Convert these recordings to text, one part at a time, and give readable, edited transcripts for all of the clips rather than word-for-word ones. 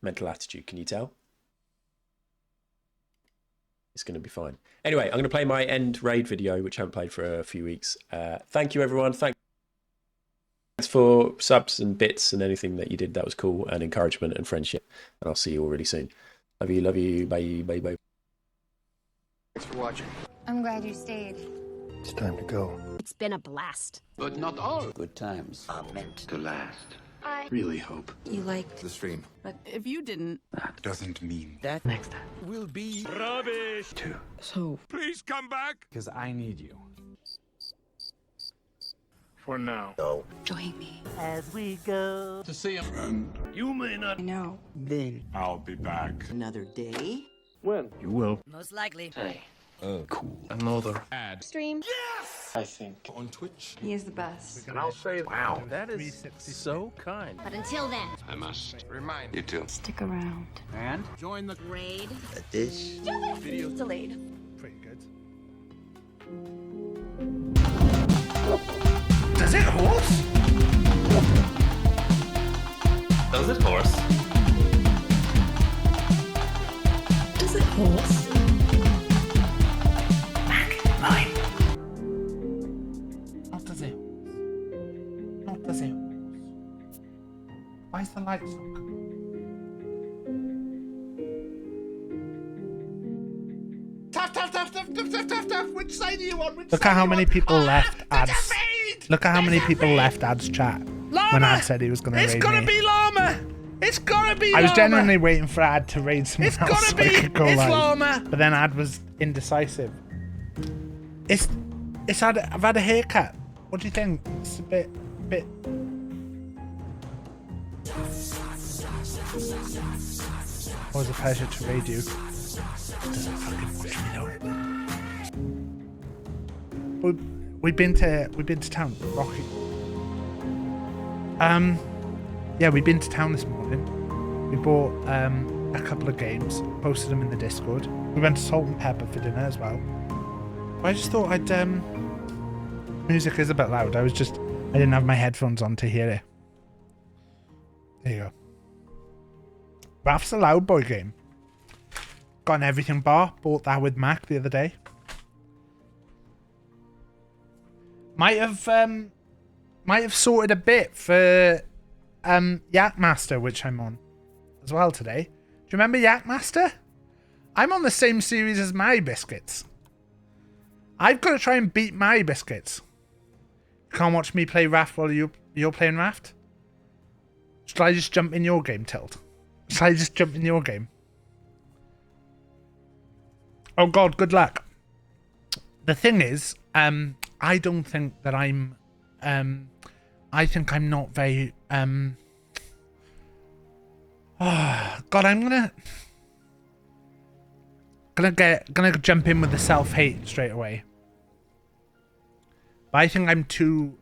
mental attitude. Can you tell? It's going to be fine. Anyway, I'm going to play my end raid video, which I haven't played for a few weeks. Thank you, everyone. Thanks for subs and bits and anything that you did. That was cool, and encouragement and friendship. And I'll see you all really soon. Love you, love you. Bye, bye, bye. Thanks for watching. I'm glad you stayed. It's time to go. It's been a blast. But not all good times are meant to last. I really hope You liked The stream. But if you didn't, that doesn't mean That next time will be rubbish. to. so. Please come back. Because I need you. For now. So Join me. as we go. to see him. Friend, You may not. I know. Then I'll be back. another day. When? You will. Most likely. Hey. Cool. Another. Stream. I think. On Twitch. He is the best. And I'll say, wow, that is so kind. But until then, I must remind you to Stick around. And? join the raid. dish. Video delayed. Pretty good. Does it horse? Does it horse? Does it horse? Not does it? Not does it? Why is the light so good? Tough. Which side do you want? Look at how many people left ads. Look at how many people left ads chat when Ad said he was going to raid me. It's gotta be Llama. It's gotta be I was Llama. genuinely waiting for Ad to raid someone It's else gotta so I be. could go It's live. Llama. But then Ad was indecisive. It's I've had a haircut. What do you think? It's a bit. Always a pleasure to raid you. Doesn't fucking watch me though. We've been to town, Rocky. Yeah, we've been to town this morning. We bought a couple of games, posted them in the Discord. We went to Salt and Pepper for dinner as well. I just thought I'd music is a bit loud. I didn't have my headphones on to hear it. There you go. Raft's a loud boy game. Got an everything bar. Bought that with Mac the other day. Might have sorted a bit for Yak Master, which I'm on as well today. Do you remember Yak Master? I'm on the same series as My Biscuits. I've got to try and beat My Biscuits. You can't watch me play Raft while you're playing Raft? Should I just jump in your game, Tilt? Should I just jump in your game? Oh god, good luck. The thing is, I don't think that I'm I think I'm not very oh, god, I'm gonna jump in with the self-hate straight away. But I think I'm too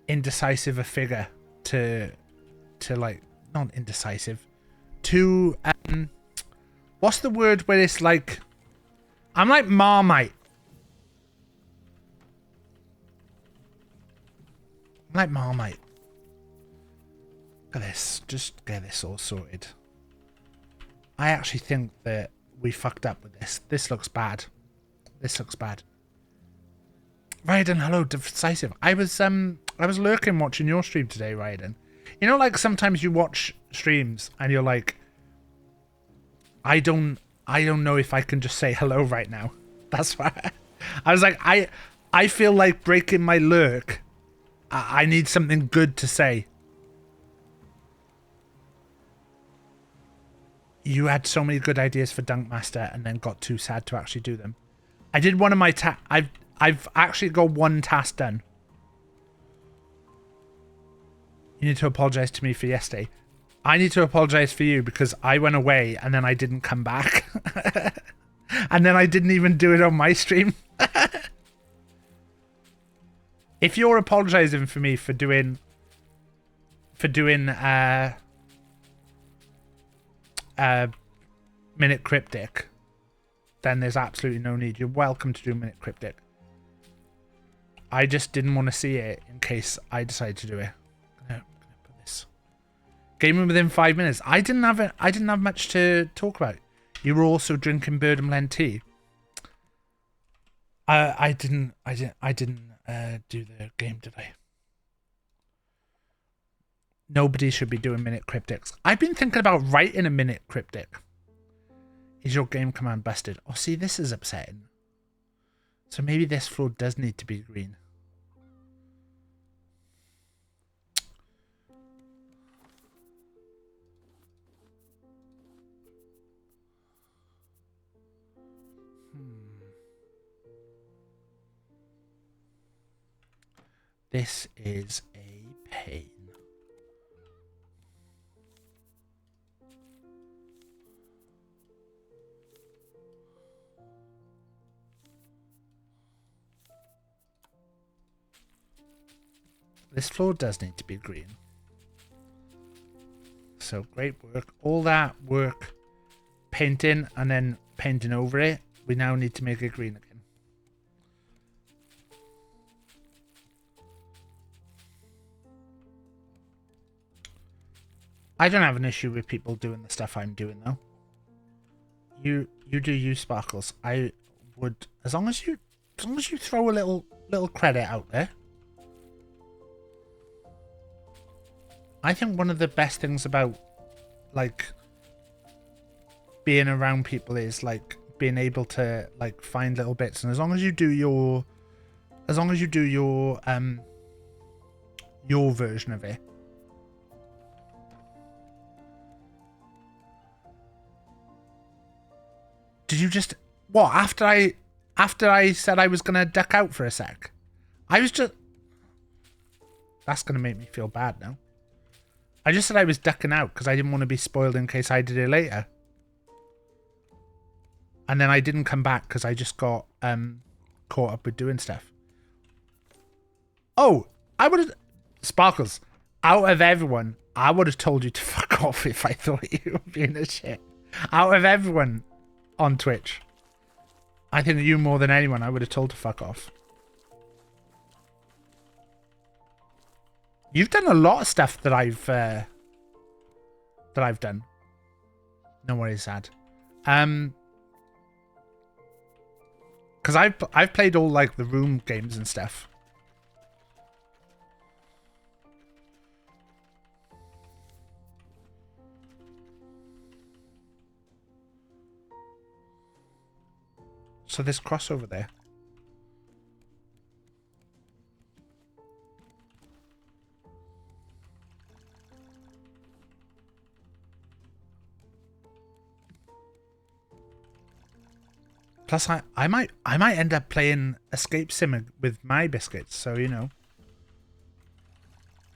indecisive a figure to like, not indecisive, too what's the word where it's like, I'm like Marmite. I'm like Marmite. Look at this. Just get this all sorted. I actually think that we fucked up with this. This looks bad. This looks bad. Raiden, hello, Decisive. I was lurking watching your stream today, Raiden. You know, like sometimes you watch streams and you're like, I don't know if I can just say hello right now. That's why I was like, I feel like breaking my lurk. I need something good to say. You had so many good ideas for Dunk Master and then got too sad to actually do them. I did one of my I've actually got one task done. You need to apologize to me for yesterday. I need to apologize for you because I went away and then I didn't come back. And then I didn't even do it on my stream. If you're apologizing for me for doing Minute Cryptic, then there's absolutely no need. You're welcome to do Minute Cryptic. I just didn't want to see it in case I decided to do it. I'm gonna put this. Gaming within 5 minutes. I didn't have much to talk about. You were also drinking Birdham Len tea. I didn't do the game today. Nobody should be doing minute cryptics. I've been thinking about writing a minute cryptic. Is your game command busted? Oh, see, this is upsetting. So maybe this floor does need to be green. This is a pain. This floor does need to be green. So great work. All that work painting and then painting over it. We now need to make it green again. I don't have an issue with people doing the stuff I'm doing though. You do you, Sparkles. I would, as long as you throw a little credit out there. I think one of the best things about like being around people is like being able to like find little bits, and as long as you do your version of it. Did you just what after I said I was gonna duck out for a sec? I was just that's gonna make me feel bad now. I just said I was ducking out because I didn't want to be spoiled in case I did it later. And then I didn't come back because I just got caught up with doing stuff. Oh, I would have... Sparkles, out of everyone, I would have told you to fuck off if I thought you were being a shit. Out of everyone on Twitch, I think you more than anyone, I would have told to fuck off. You've done a lot of stuff that I've done. No worries, sad. Because I've played all like the room games and stuff. So there's crossover there. Plus, I might end up playing Escape Sim with my biscuits, so you know.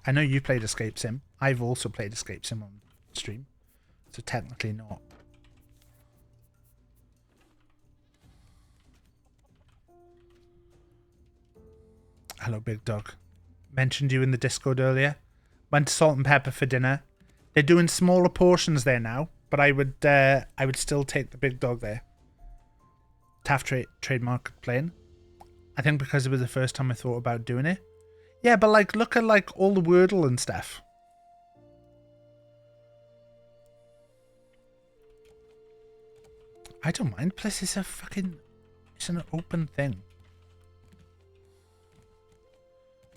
I know you played Escape Sim. I've also played Escape Sim on stream, so technically not. Hello, Big Dog. Mentioned you in the Discord earlier. Went to Salt and Pepper for dinner. They're doing smaller portions there now, but I would still take the Big Dog there. Taff trademark playing. I think because it was the first time I thought about doing it. Yeah, but like look at like all the Wordle and stuff. I don't mind. Plus it's it's an open thing.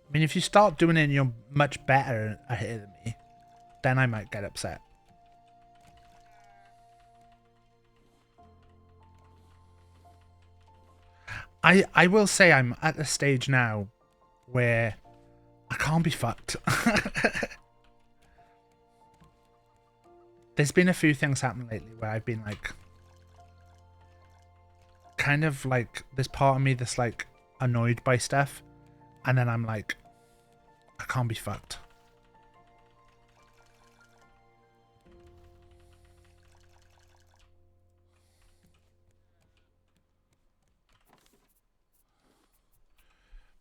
I mean, if you start doing it and you're much better at it than me, then I might get upset. I will say I'm at the stage now where I can't be fucked. There's been a few things happen lately where I've been like, kind of like, there's part of me that's like annoyed by stuff, and then I'm like, I can't be fucked.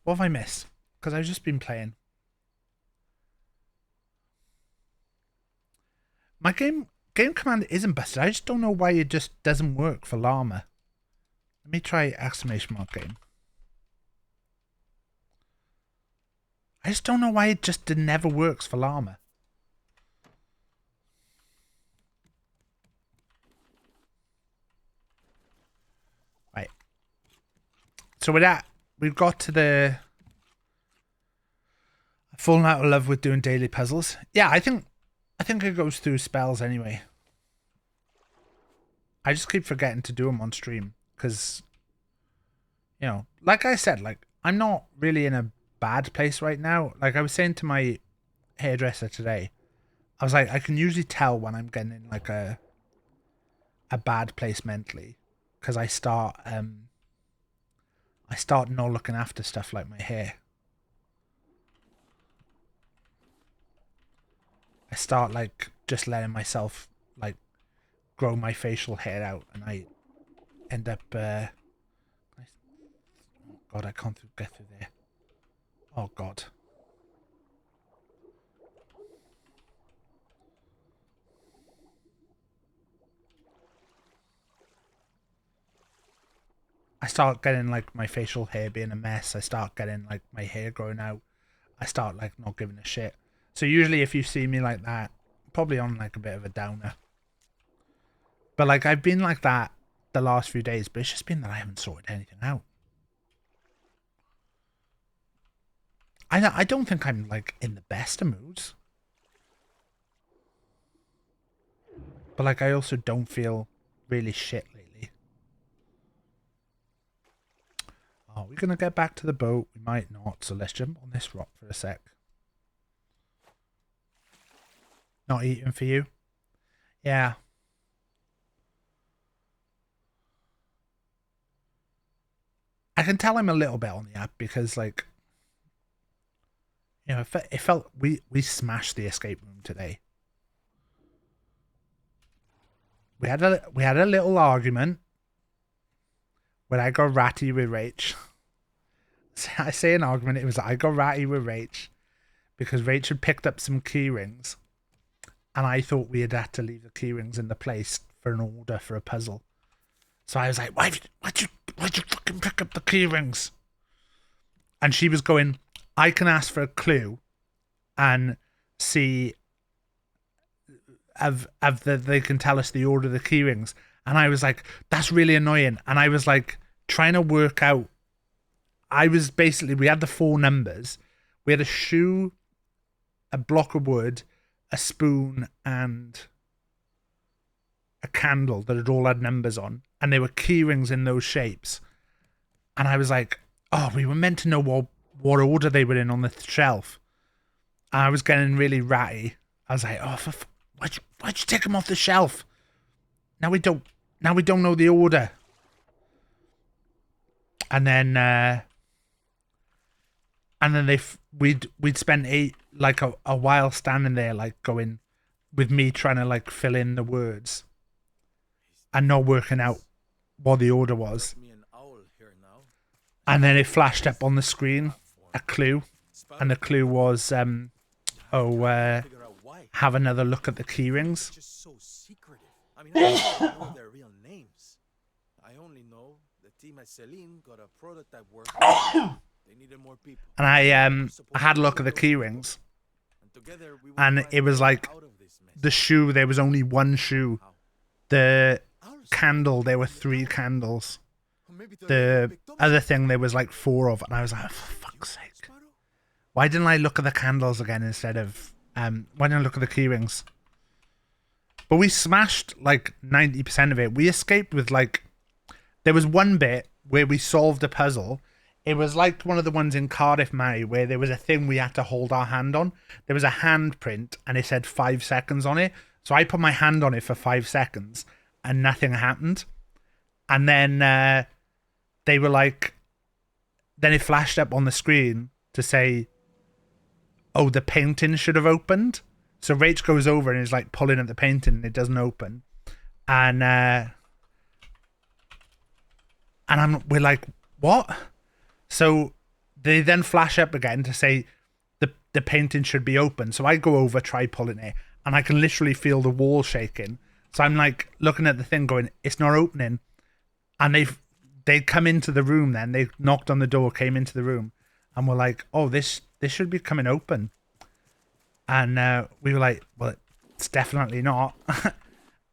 What have I missed? Because I've just been playing. My game command isn't busted. I just don't know why it just doesn't work for llama. Let me try exclamation mark game. I just don't know why it just never works for llama. So with that, we've got to the fallen out of love with doing daily puzzles. Yeah, I think it goes through spells anyway. I just keep forgetting to do them on stream because, you know, like I said, like I'm not really in a bad place right now. Like I was saying to my hairdresser today, I was like, I can usually tell when I'm getting in like a bad place mentally because I start not looking after stuff like my hair. I start like just letting myself like grow my facial hair out, and I end up oh God, I can't get through there. Oh God. I start getting like my facial hair being a mess. I start getting like my hair growing out. I start like not giving a shit. So usually if you see me like that, probably on like a bit of a downer. But like I've been like that the last few days, but it's just been that I haven't sorted anything out. I don't think I'm like in the best of moods. But like I also don't feel really shit lately. Are we going to get back to the boat? We might not, so let's jump on this rock for a sec. Not eating for you? Yeah. I can tell I'm a little bit on the app because, like, you know, it felt we smashed the escape room today. We had a little argument when I got ratty with Rach. I say an argument, it was I got ratty with Rach because Rach had picked up some key rings and I thought we had to leave the key rings in the place for an order for a puzzle. So I was like, why'd you fucking pick up the key rings? And she was going, I can ask for a clue and see if they can tell us the order of the key rings. And I was like, that's really annoying. And I was like trying to work out. We had the 4 numbers. We had a shoe, a block of wood, a spoon, and a candle that had all had numbers on. And there were key rings in those shapes. And I was like, oh, we were meant to know what order they were in on the shelf. And I was getting really ratty. I was like, oh, why'd you take them off the shelf? Now we don't know the order. And then we'd spent a while standing there, like going with me trying to like fill in the words and not working out what the order was. And then it flashed up on the screen a clue, and the clue was have another look at the key rings. Just so secretive. I mean, I don't know their real names. I only know the team at Celine got a prototype work. They needed more people. And I had a look at the key rings, and it was like the shoe. There was only one shoe. The candle, there were 3 candles. The other thing, there was like 4 of, and I was like, oh, for fuck's sake! Why didn't I look at the candles again instead of why didn't I look at the key rings? But we smashed like 90% of it. We escaped with like, there was one bit where we solved a puzzle. It was like one of the ones in Cardiff, Mary, where there was a thing we had to hold our hand on. There was a handprint and it said 5 seconds on it. So I put my hand on it for 5 seconds and nothing happened. And then they were like, then it flashed up on the screen to say, oh, the painting should have opened. So Rach goes over and is like pulling at the painting and it doesn't open. And we're like, what? So they then flash up again to say the painting should be open. So I go over, try pulling it, and I can literally feel the wall shaking. So I'm like looking at the thing going, it's not opening. And they'd come into the room then. They knocked on the door, came into the room, and were like, oh, this should be coming open. And we were like, well, it's definitely not.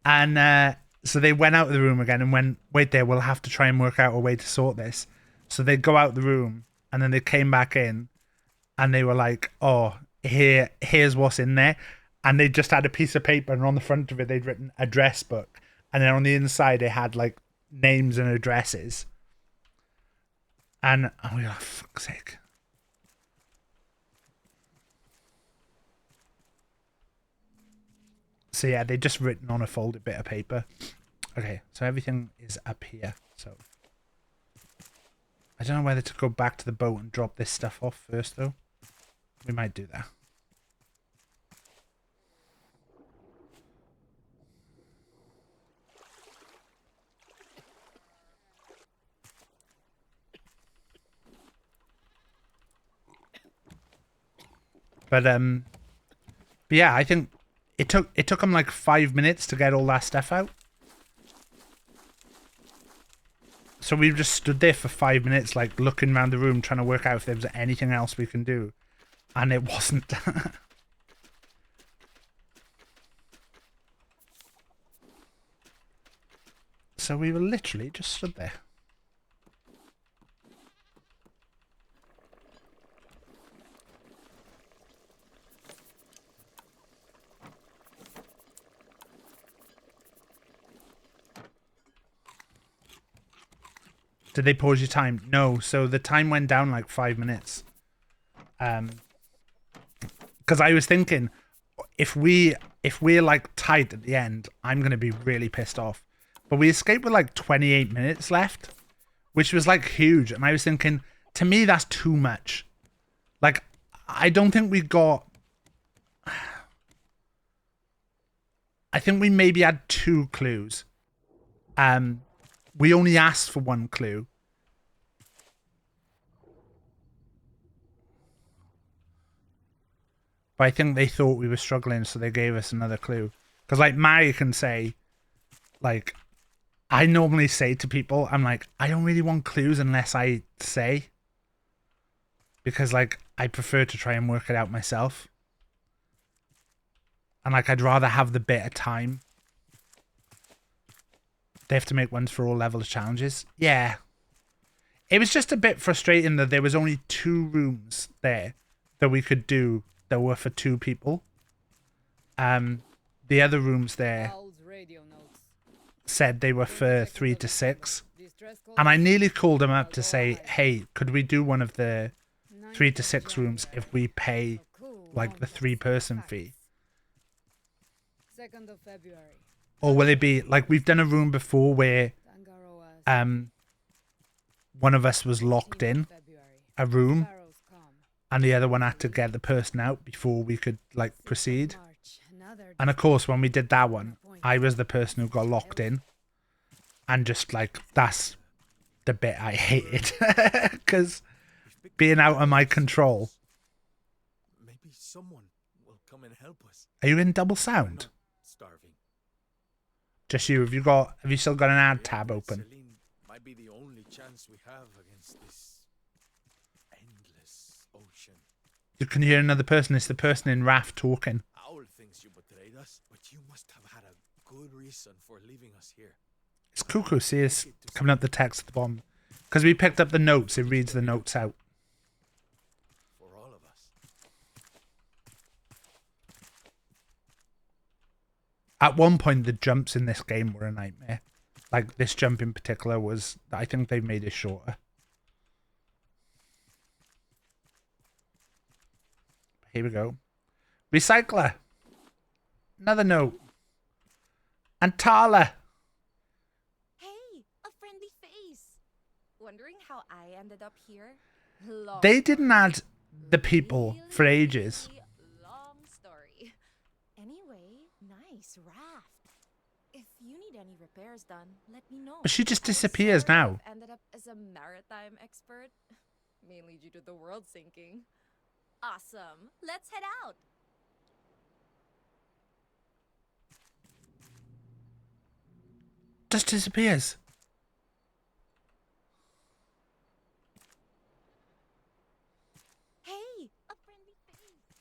And so they went out of the room again and went, wait there, we'll have to try and work out a way to sort this. So they'd go out the room and then they came back in and they were like, oh, here's what's in there. And they just had a piece of paper and on the front of it they'd written address book. And then on the inside they had like names and addresses. And we were like, fuck's sake. So yeah, they just written on a folded bit of paper. Okay, so everything is up here. So I don't know whether to go back to the boat and drop this stuff off first though. We might do that. But yeah, I think it took them like 5 minutes to get all that stuff out. So we just stood there for 5 minutes, like looking around the room, trying to work out if there was anything else we can do, and it wasn't. So we were literally just stood there. Did they pause your time? No. So the time went down like 5 minutes. Because I was thinking, if we're like tight at the end, I'm gonna be really pissed off. But we escaped with like 28 minutes left, which was like huge. And I was thinking, to me, that's too much. Like, I don't think we got. I think we maybe had 2 clues. We only asked for 1 clue. But I think they thought we were struggling, so they gave us another clue. Because, like, Mary can say, like, I normally say to people, I'm like, I don't really want clues unless I say. Because, like, I prefer to try and work it out myself. And, like, I'd rather have the bit of time. They have to make ones for all levels of challenges. Yeah. It was just a bit frustrating that there was only 2 rooms there that we could do that were for 2 people. The other rooms there said they were for 3 to 6. And I nearly called them up to say, hey, could we do one of the 3 to 6 rooms if we pay like the 3-person fee? 2nd of February. Or will it be like we've done a room before where one of us was locked in a room and the other one had to get the person out before we could like proceed. And of course when we did that one, I was the person who got locked in, and just like that's the bit I hated because being out of my control. Maybe someone will come and help us. Are you in double sound? Starving. Just you. Have you still got an ad tab open? Celine might be the only chance we have against this endless ocean. You can hear another person. It's the person in Raft talking. Owl thinks you betrayed us, but you must have had a good reason for leaving us here. It's cuckoo. See, it's coming up the text at the bottom. Because we picked up the notes, it reads the notes out. For all of us. At one point, the jumps in this game were a nightmare. Like, this jump in particular was... I think they've made it shorter. Here we go. Recycler. Another note. Antala. Hey, a friendly face. Wondering how I ended up here? They didn't add the people for ages. Long story. Anyway, nice raft. If you need any repairs done, let me know. But she just I disappears sort of now. Ended up as a maritime expert, mainly due to the world sinking. Awesome. Let's head out. Just disappears. Hey, a friendly face.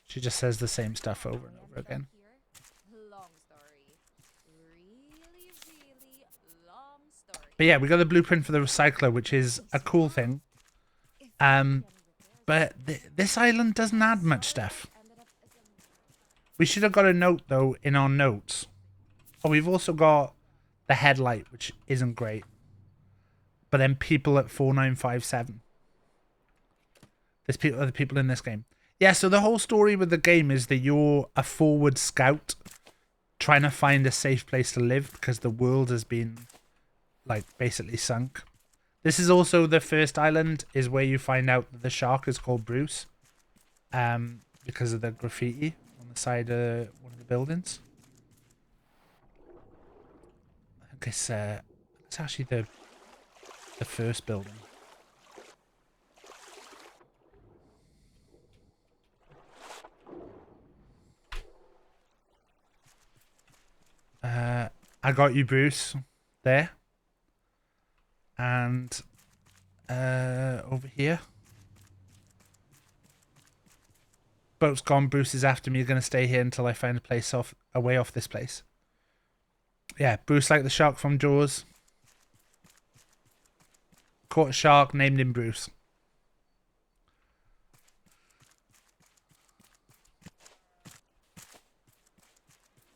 She just says the same stuff over and over again. Long story. Really long story. But yeah, we got the blueprint for the recycler, which is a cool thing. But this island doesn't add much stuff. We should have got a note, though, in our notes. Oh, we've also got the headlight, which isn't great. But then people at 4957. There's other people in this game. Yeah, so the whole story with the game is that you're a forward scout trying to find a safe place to live because the world has been, like, basically sunk. This is also the first island is where you find out that the shark is called Bruce. Because of the graffiti on the side of one of the buildings. I think it's actually the first building. I got you, Bruce, there. And over here. Boat's gone, Bruce is after me. You're going to stay here until I find a way off this place. Yeah, Bruce like the shark from Jaws. Caught a shark, named him Bruce.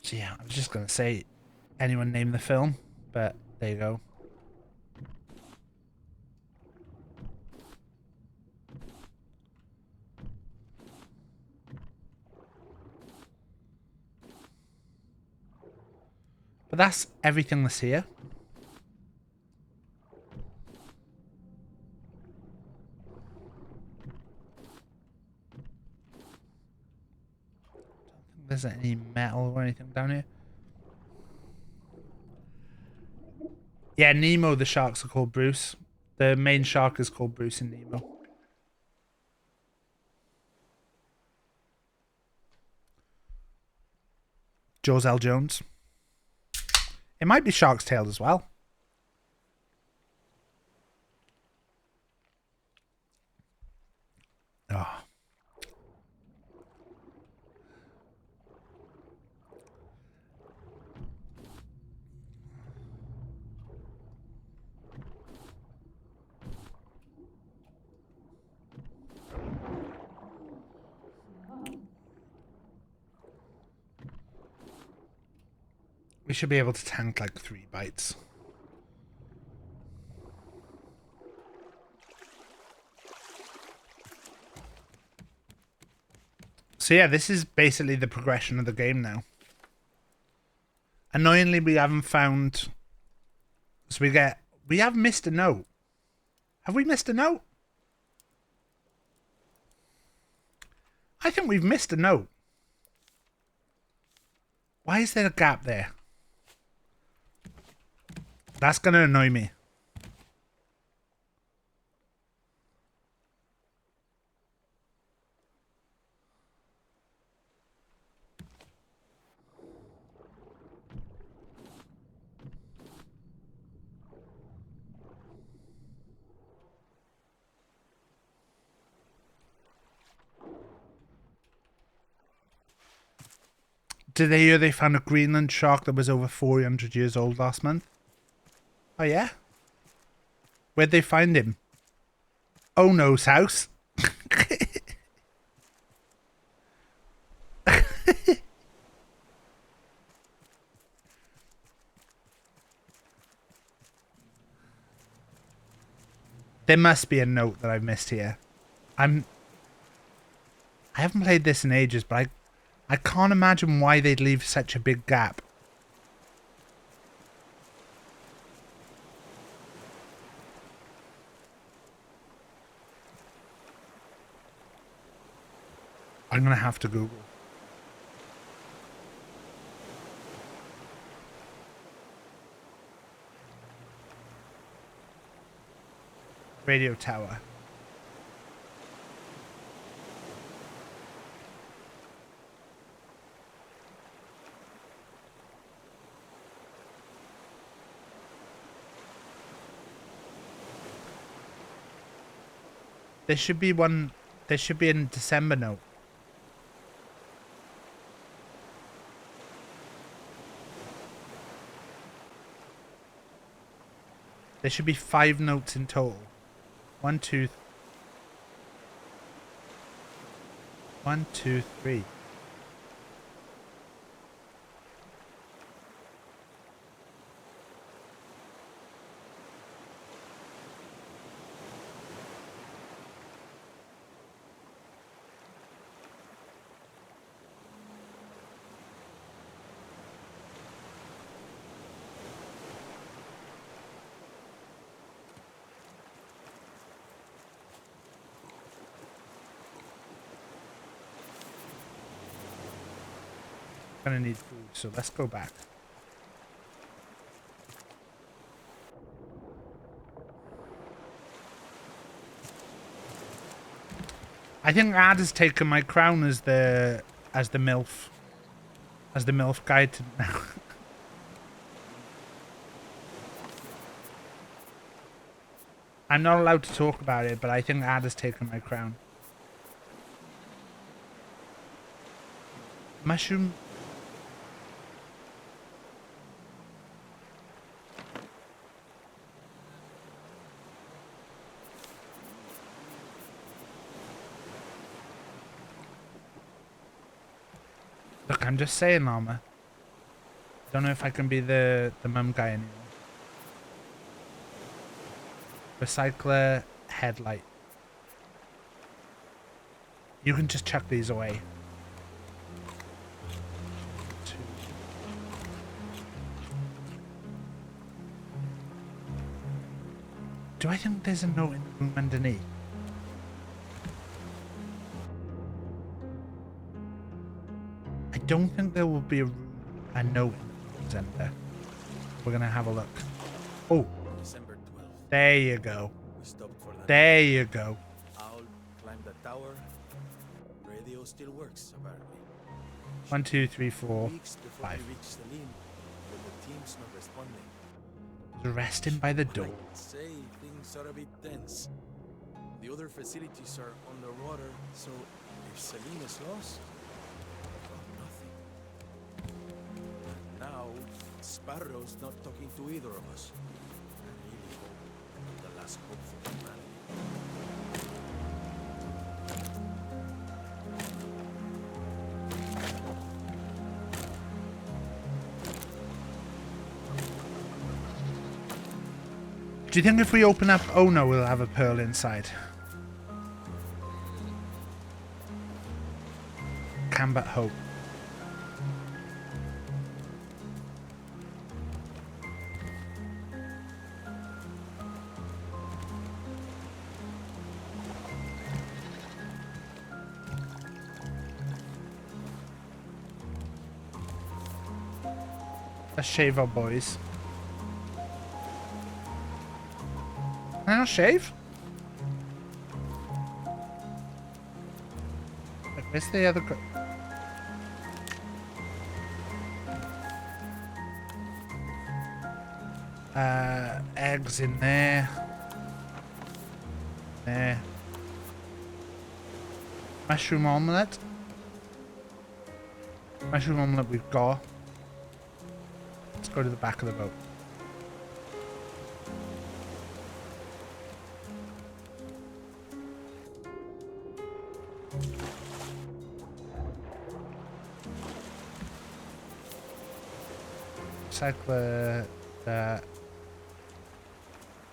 So yeah, I was just going to say anyone name the film, but there you go. But that's everything that's here. Don't think there's any metal or anything down here. Yeah, Nemo, the sharks are called Bruce. The main shark is called Bruce in Nemo. Jaws L. Jones. It might be Shark's Tale as well. Oh. We should be able to tank like 3 bites. So yeah, this is basically the progression of the game now. Annoyingly, we haven't found... So we have missed a note. Have we missed a note? I think we've missed a note. Why is there a gap there? That's going to annoy me. Did they hear they found a Greenland shark that was over 400 years old last month? Oh yeah? Where'd they find him? Oh no's house. There must be a note that I've missed here. I haven't played this in ages, but I can't imagine why they'd leave such a big gap. I'm going to have to Google. Radio tower. There should be one. There should be a December note. There should be 5 notes in total. 1, 2. 1, 2, 3. Gonna need food, so let's go back. I think Ad has taken my crown as the MILF guide to now. I'm not allowed to talk about it, but I think Ad has taken my crown. Mushroom. Look, I'm just saying, Llama. Don't know if I can be the mum guy anymore. Recycler headlight. You can just chuck these away. Do I think there's a note in the room underneath? I don't think there will be a note in the center. We're gonna have a look. Oh, December 12th. there you go. We stopped for the There you go. Owl climbed the tower. Radio still works, apparently. 1, 2, 3, 4, Weeks before 5. we reached Celine, when the team's not responding. Arrest him by the But I door. can say things are a bit tense. The other facilities are underwater, so if Celine is lost, we've got nothing. And now, Sparrow's not talking to either of us. I really hope I'm the last hope for humanity. Do you think if we open up Oh no, we'll have a pearl inside? Can but hope. Let's shave our boys. Can I not shave? Wait, where's the other eggs in there. There. Mushroom omelette. Mushroom omelette we've got. Let's go to the back of the boat. Recycler.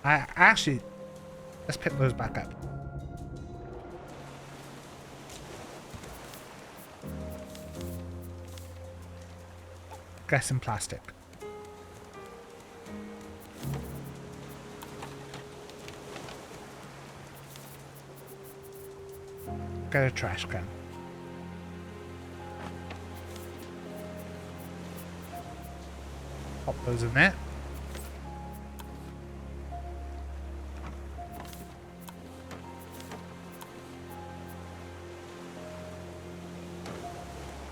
I actually, let's pick those back up. Get some plastic. Get a trash can. Pop those in there.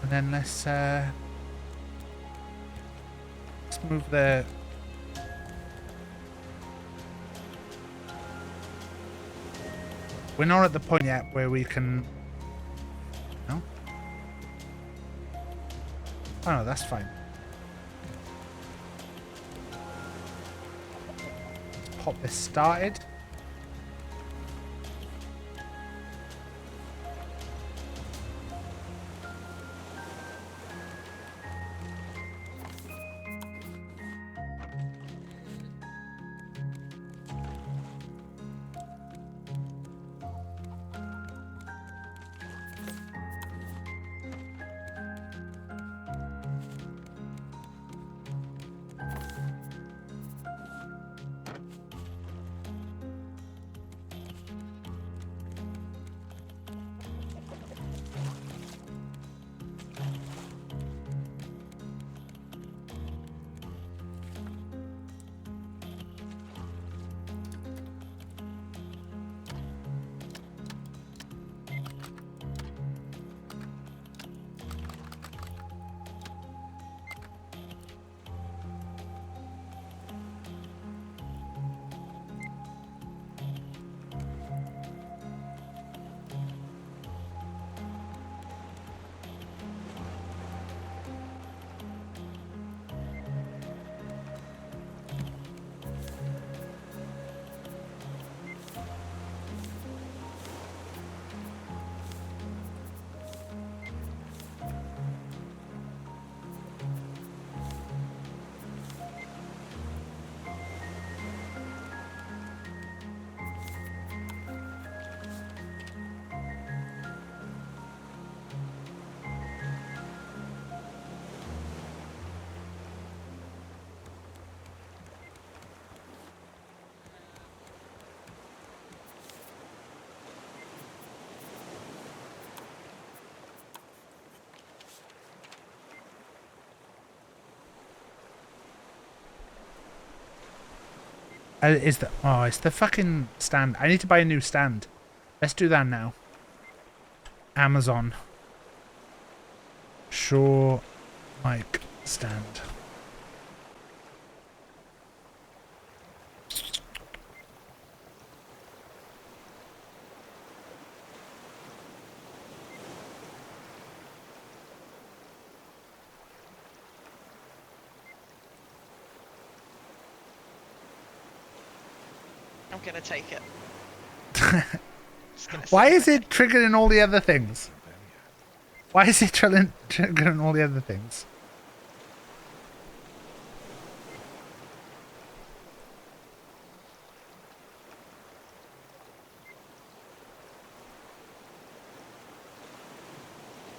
And then let's move the We're not at the point yet where we can. No? Oh no, that's fine. Let's pop this started. Is the oh, it's the fucking stand. I need to buy a new stand. Let's do that now. Amazon. Sure, mic stand. I'm gonna take it. Why is it triggering all the other things? Why is it triggering all the other things?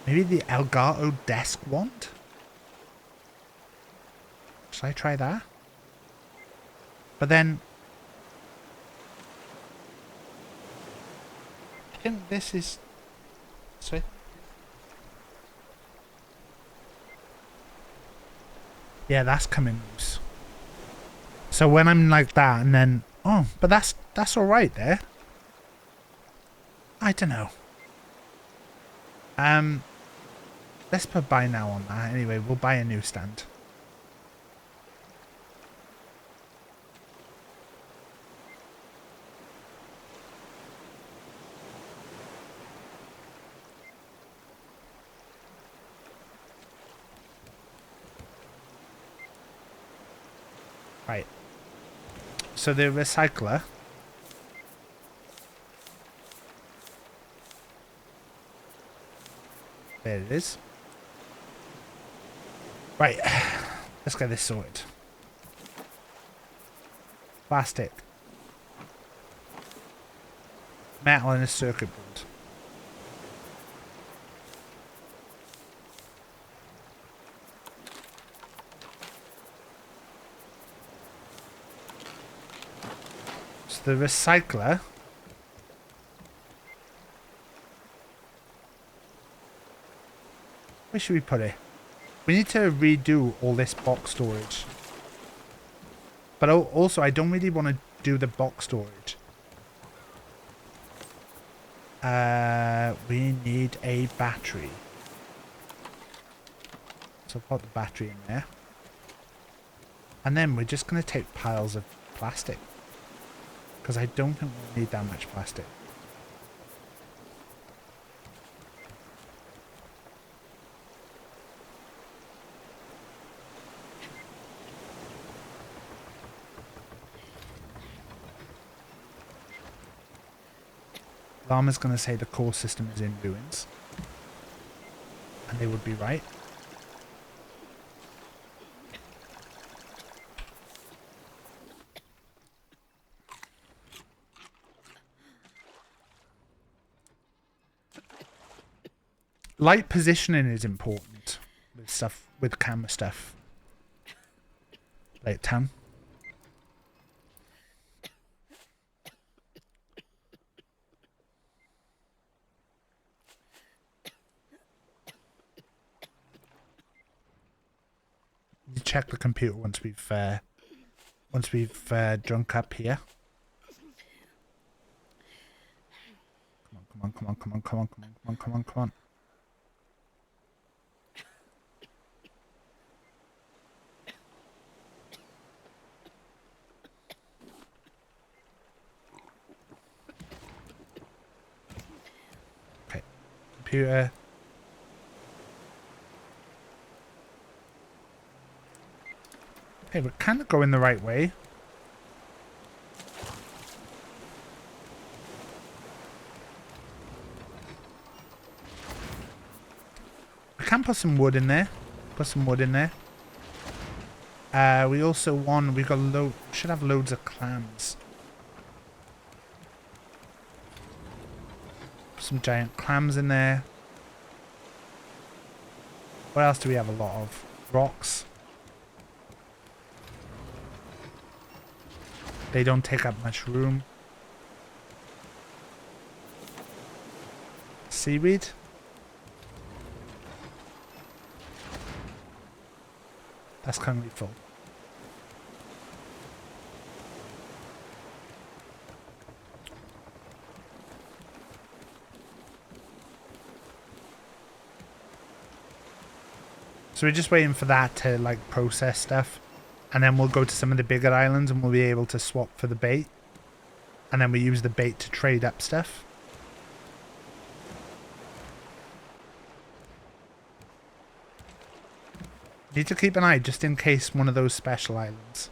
Maybe the Elgato desk wand? Should I try that? But then I think this is... Sorry? Yeah, that's coming loose. So when I'm like that and then... Oh, but that's alright there. I don't know. Let's put buy now on that. Anyway, we'll buy a new stand. Right. So the recycler. There it is. Right. Let's get this sorted. Plastic. Metal and a circuit board. So the recycler. Where should we put it? We need to redo all this box storage. But also, I don't really want to do the box storage. We need a battery. So I've got the battery in there. And then we're just going to take piles of plastic. Because I don't think we need that much plastic. Llama's going to say the core system is in ruins. And they would be right. Light positioning is important with stuff, with camera stuff. Like 10. You check the computer once we've drunk up here. Come on, come on, come on, come on, come on, come on, come on, come on. Okay, computer. Hey, we're kind of going the right way. We can put some wood in there. Put some wood in there. We also should have loads of clams. Some giant clams in there. What else do we have a lot of? Rocks. They don't take up much room. Seaweed. That's currently full. So we're just waiting for that to like process stuff. And then we'll go to some of the bigger islands and we'll be able to swap for the bait. And then we use the bait to trade up stuff. Need to keep an eye just in case one of those special islands.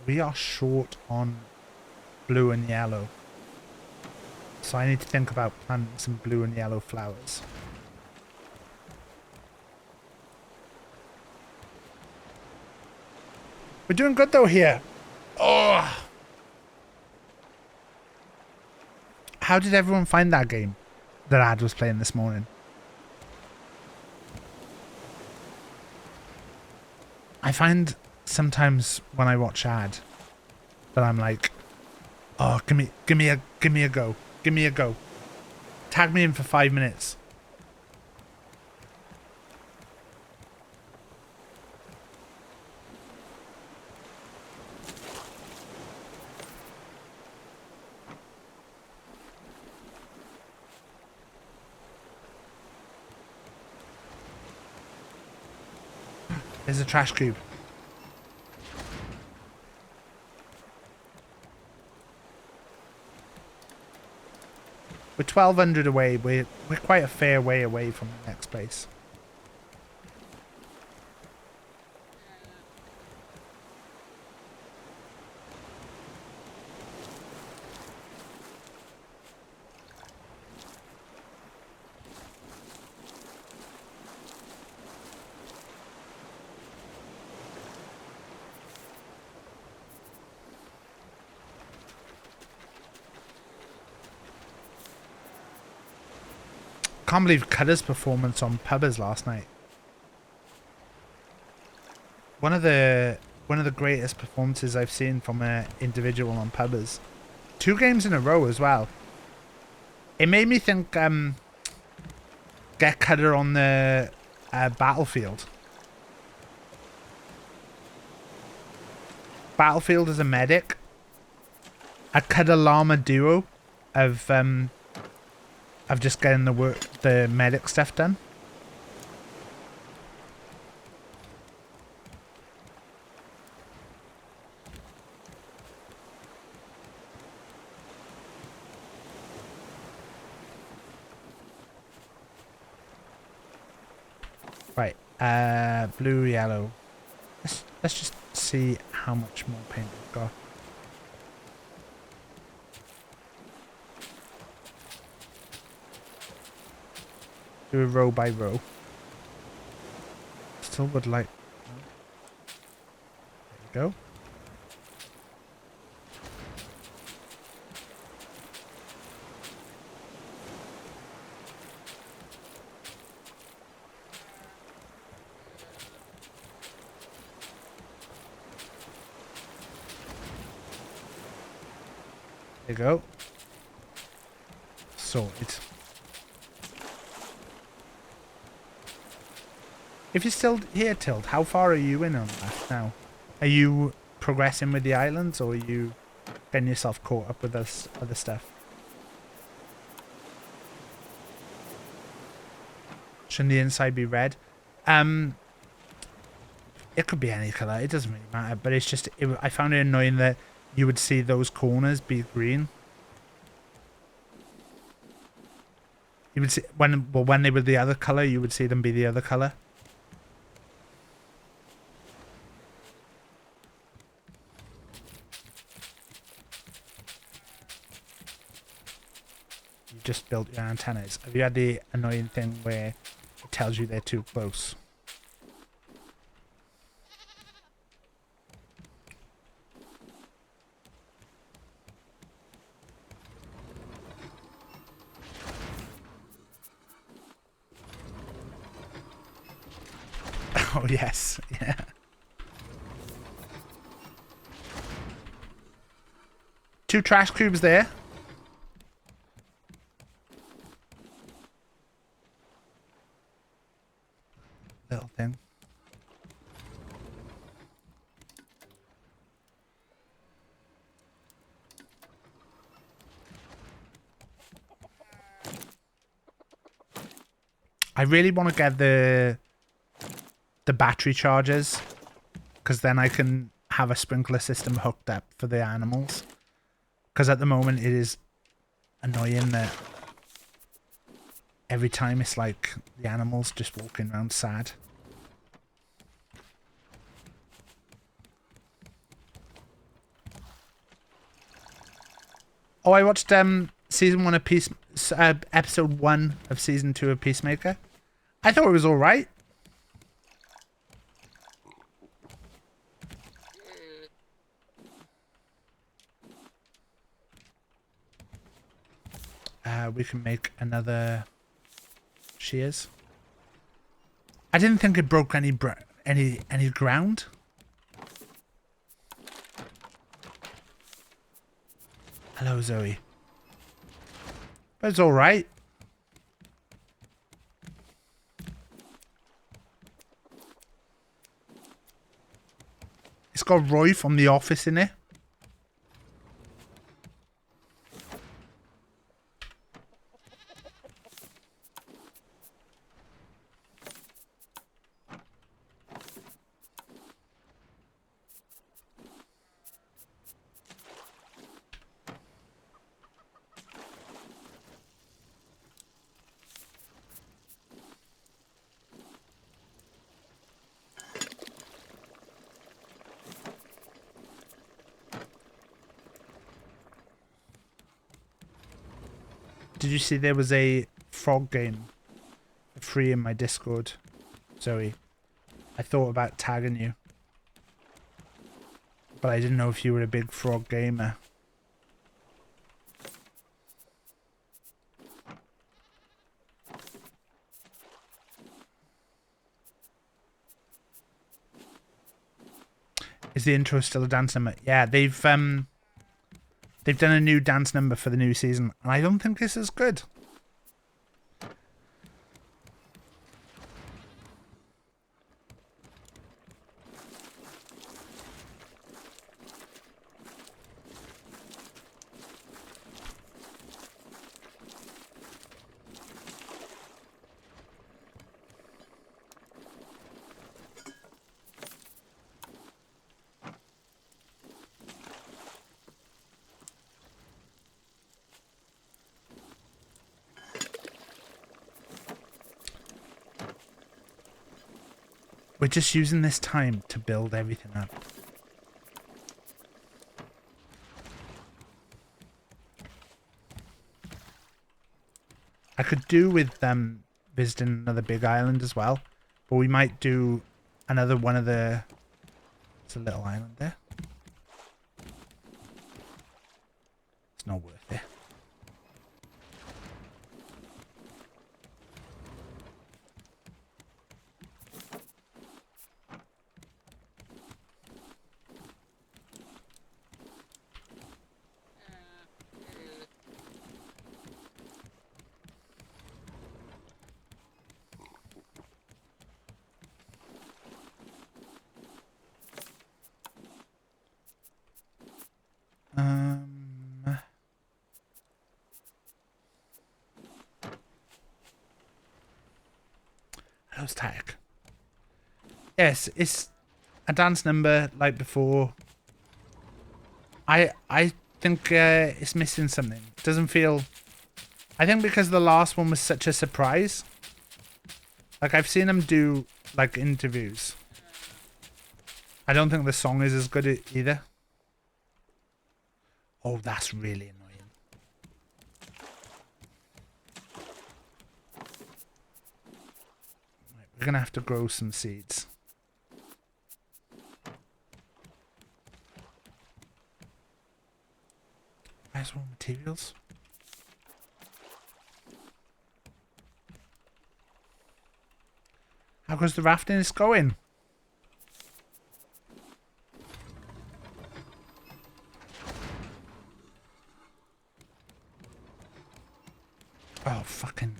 We are short on blue and yellow. So I need to think about planting some blue and yellow flowers. We're doing good though here. Oh! How did everyone find that game that Ad was playing this morning? I find sometimes when I watch Ad that I'm like, oh, give me a go. Give me a go. Tag me in for 5 minutes. There's a trash cube. We're 1,200 away. We're quite a fair way away from the next place. Can't believe Cutter's performance on Pubbers last night. One of the greatest performances I've seen from an individual on Pubbers. 2 games in a row as well. It made me think get Cutter on the battlefield. Battlefield as a medic. A Cutter Llama duo of just getting the medic stuff done. Right, blue, yellow. Let's just see how much more paint we've got. Do a row by row. Still would like. There you go. There you go. Sorted. If you're still here, Tilt, how far are you in on that now? Are you progressing with the islands, or are you getting yourself caught up with this other stuff? Shouldn't the inside be red? It could be any colour. It doesn't really matter. But it's just, I found it annoying that you would see those corners be green. You would see when they were the other colour, you would see them be the other colour. Just built your antennas. Have you had the annoying thing where it tells you they're too close? Oh yes, yeah. Two trash cubes there. I really want to get the battery chargers, because then I can have a sprinkler system hooked up for the animals. Because at the moment it is annoying that every time it's like the animals just walking around sad. Oh, I watched season 1 of episode 1 of season 2 of Peacemaker. I thought it was all right. We can make another shears. I didn't think it broke any ground. Hello, Zoe. But it's all right. It's got Roy from The Office in it. Did you see there was a frog game free in my Discord, Zoe? I thought about tagging you, but I didn't know if you were a big frog gamer. Is the intro still a dance number? Yeah, they've done a new dance number for the new season, and I don't think this is good. We're just using this time to build everything up. I could do with visiting another big island as well, but we might do another one of the... It's a little island there. It's not worth it. How's tag? Yes, it's a dance number like before. I think it's missing something. It doesn't feel... I think because the last one was such a surprise. Like, I've seen them do, like, interviews. I don't think the song is as good either. Oh, that's really annoying. Right, we're going to have to grow some seeds. Where's raw materials? How goes the rafting is going? Oh, fucking...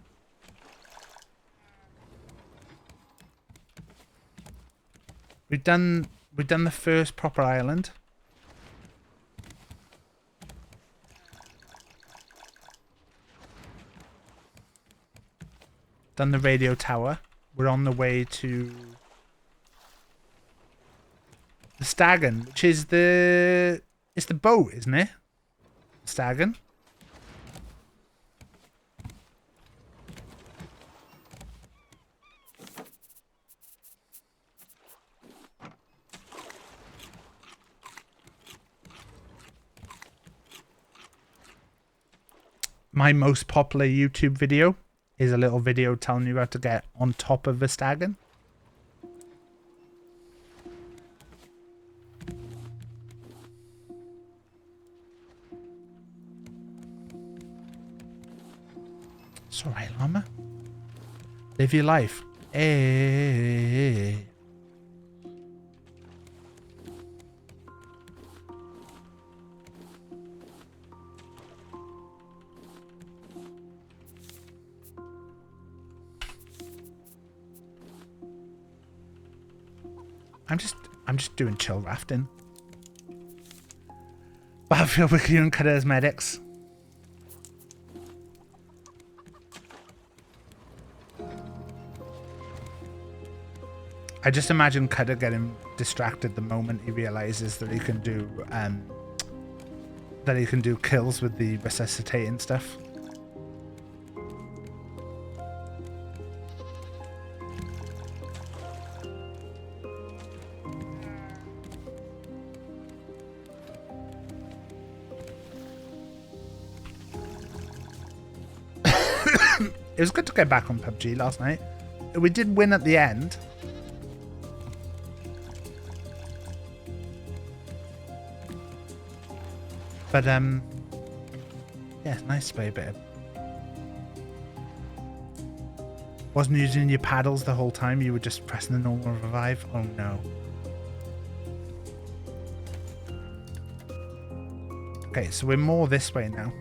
We've done the first proper island. Done the radio tower. We're on the way to the Stagan, which is it's the boat, isn't it? Stagan. My most popular YouTube video is a little video telling you how to get on top of the Stagan. It's alright, llama. Live your life. Hey. I'm just doing chill rafting. Battlefield with you and Cutter as medics. I just imagine Cutter getting distracted the moment he realizes that he can do kills with the resuscitating stuff. It was good to get back on PUBG last night. We did win at the end. But, yeah, it's nice to play a bit of... Wasn't using your paddles the whole time, you were just pressing the normal revive? Oh no. Okay, so we're more this way now.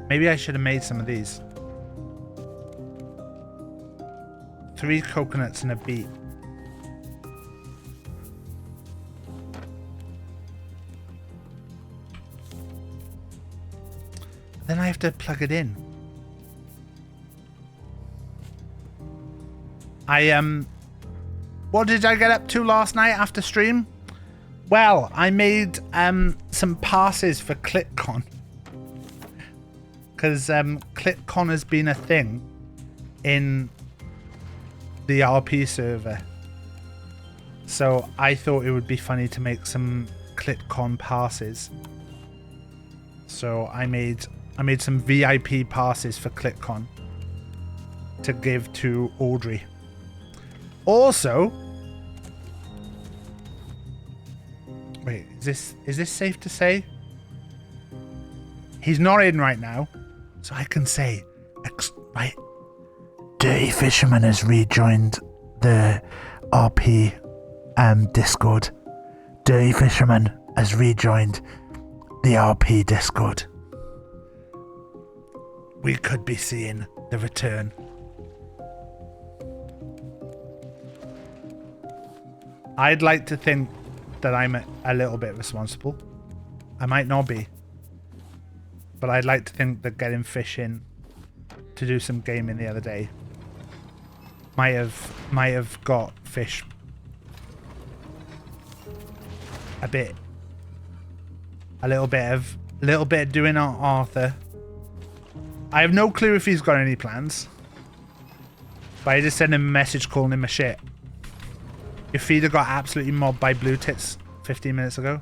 Maybe I should have made some of these. 3 coconuts and a beet. Then I have to plug it in. What did I get up to last night after stream? Well, I made some passes for ClitCon. Because ClitCon has been a thing in the RP server. So I thought it would be funny to make some ClitCon passes. So I made some VIP passes for ClitCon to give to Audrey. Also, wait, is this safe to say? He's not in right now. So I can say, right, Dirty Fisherman has rejoined the RP Discord. Dirty Fisherman has rejoined the RP Discord. We could be seeing the return. I'd like to think that I'm a little bit responsible. I might not be. But I'd like to think that getting fish in to do some gaming the other day might have got fish a little bit of doing Arthur. I have no clue if he's got any plans, but I just sent him a message calling him a shit. Your feeder got absolutely mobbed by blue tits 15 minutes ago.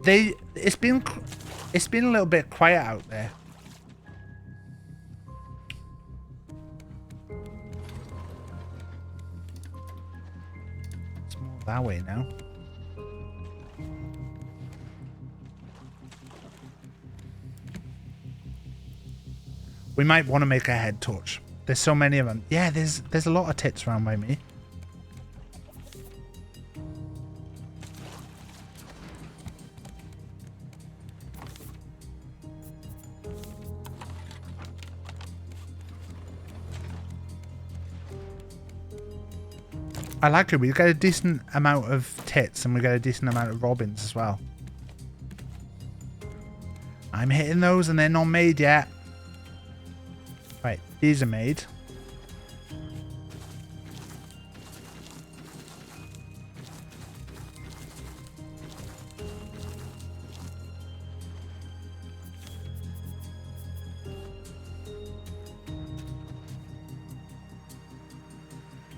It's been a little bit quiet out there. It's more that way now. We might want to make a head torch. There's so many of them. Yeah, there's a lot of tits around by me. I like it. We get a decent amount of tits and we get a decent amount of robins as well. I'm hitting those and they're not made yet. Right, these are made.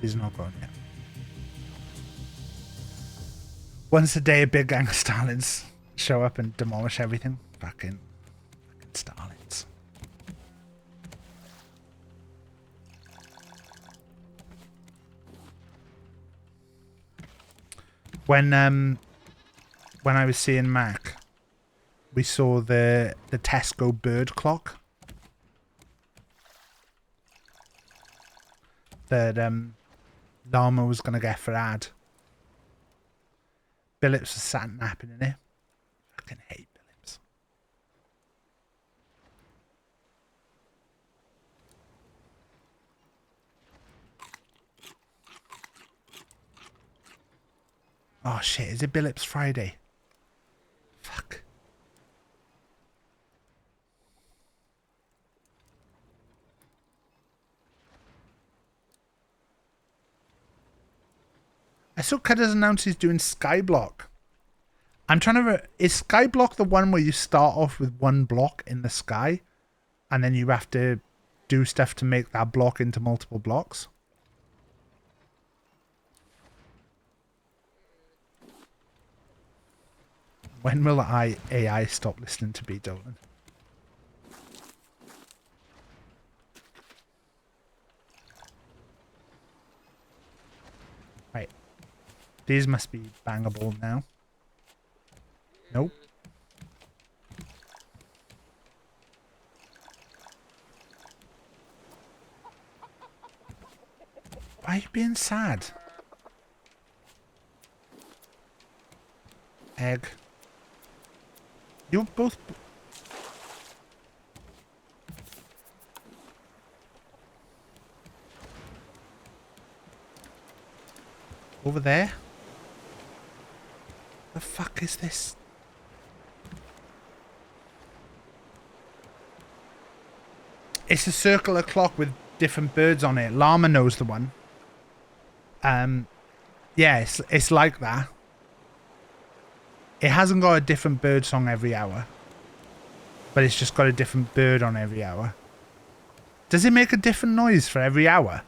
He's not going yet. Once a day, a big gang of Stalins show up and demolish everything. Fucking Stalins. When I was seeing Mac, we saw the Tesco bird clock that Llama was gonna get for ad. Billups was sat napping in it. Fucking hate Billups. Oh shit, is it Billups Friday? Fuck. I saw Cutters announce he's doing Skyblock. I'm trying to... Is Skyblock the one where you start off with one block in the sky and then you have to do stuff to make that block into multiple blocks? When will AI stop listening to B. Dolan? Right. These must be bangable now. Nope. Why are you being sad? Egg. You're both... Over there? The fuck is this? It's a circular clock with different birds on it. Llama knows the one. Yeah, it's like that. It hasn't got a different bird song every hour. But it's just got a different bird on every hour. Does it make a different noise for every hour?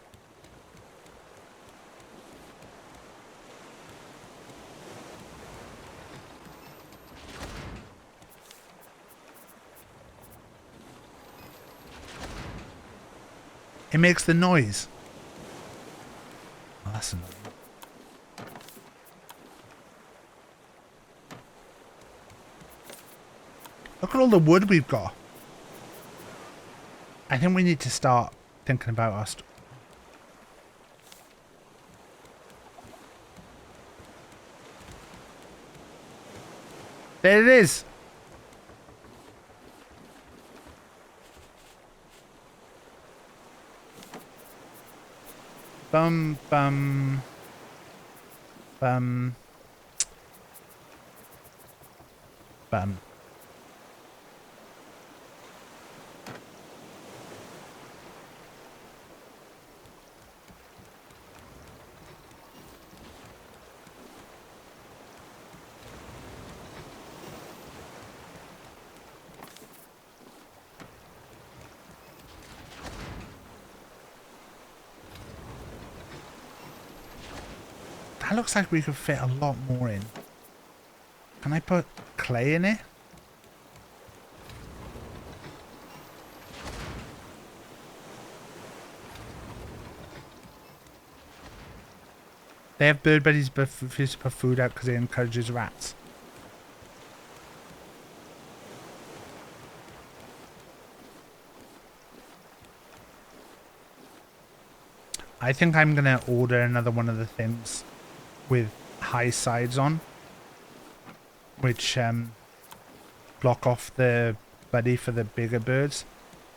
It makes the noise. Oh, that's annoying. Look at all the wood we've got. I think we need to start thinking about us. There it is. Bum, bum. Bum. Bum. That looks like we could fit a lot more in. Can I put clay in it? They have bird buddies but refuse to put food out because it encourages rats. I think I'm going to order another one of the things with high sides on, which block off the buddy for the bigger birds.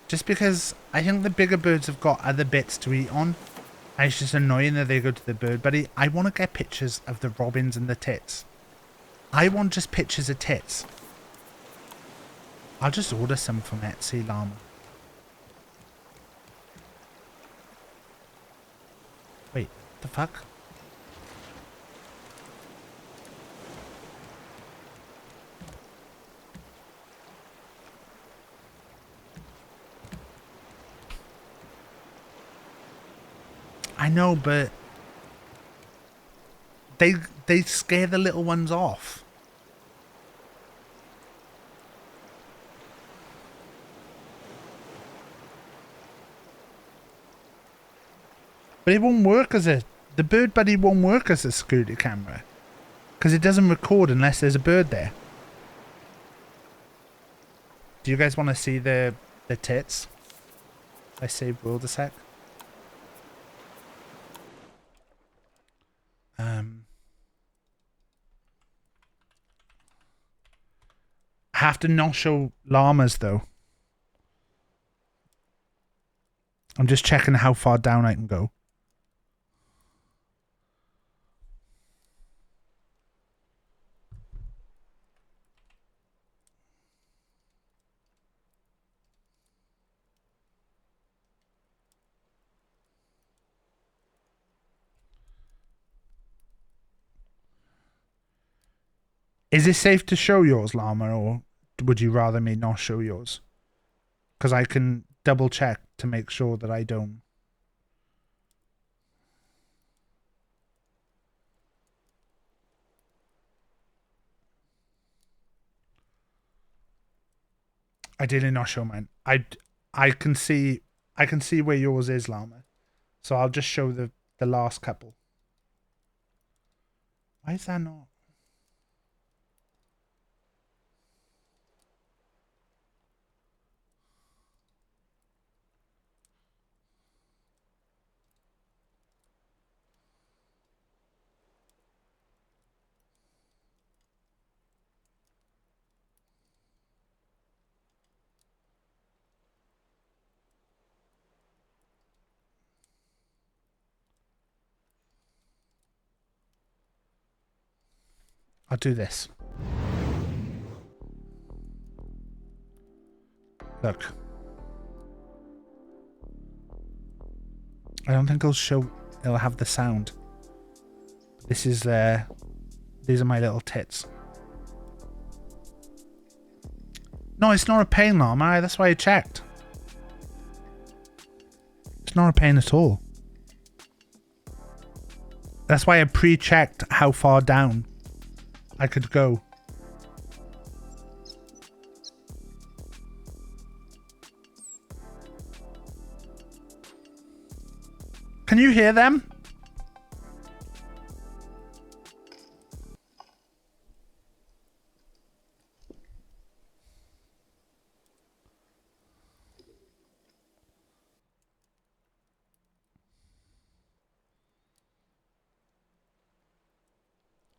Just because I think the bigger birds have got other bits to eat on, And it's just annoying that they go to the bird buddy. I want to get pictures of the robins and the tits. I want just pictures of tits. I'll just order some from Etsy Llama. Wait, what the fuck? I know, but they scare the little ones off. But it won't work as the bird buddy won't work as a security camera because it doesn't record unless there's a bird there. Do you guys want to see the tits? I saved world a sec. I have to not show llamas though. I'm just checking how far down I can go. Is it safe to show yours, Llama, or would you rather me not show yours? Because I can double check to make sure that I don't. I did not show mine. I can see where yours is, Llama. So I'll just show the last couple. Why is that not? I'll do this. Look. I don't think it'll have the sound. This is these are my little tits. No, it's not a pain, Llama. That's why I checked. It's not a pain at all. That's why I pre-checked how far down I could go. Can you hear them?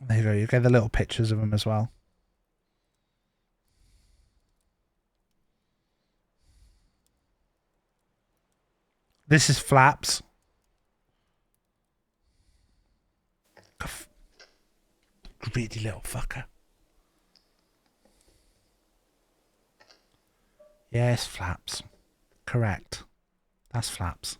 There you go. You get the little pictures of them as well. This is Flaps. Greedy little fucker. Yes, Flaps. Correct. That's Flaps.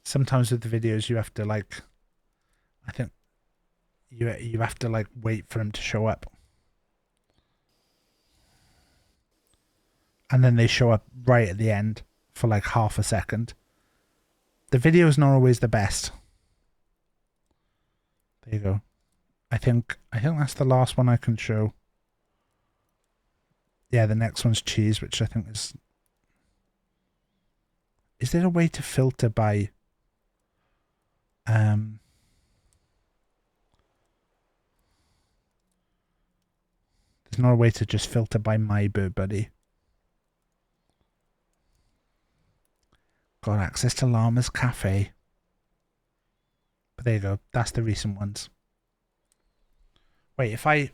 Sometimes with the videos you have to like, I think you have to like wait for them to show up. And then they show up right at the end for like half a second. The video is not always the best. There you go. I think that's the last one I can show. Yeah, the next one's cheese, which I think is... Is there a way to filter by... There's not a way to just filter by my bird buddy. Got access to Llama's Cafe. But there you go. That's the recent ones. Wait, if I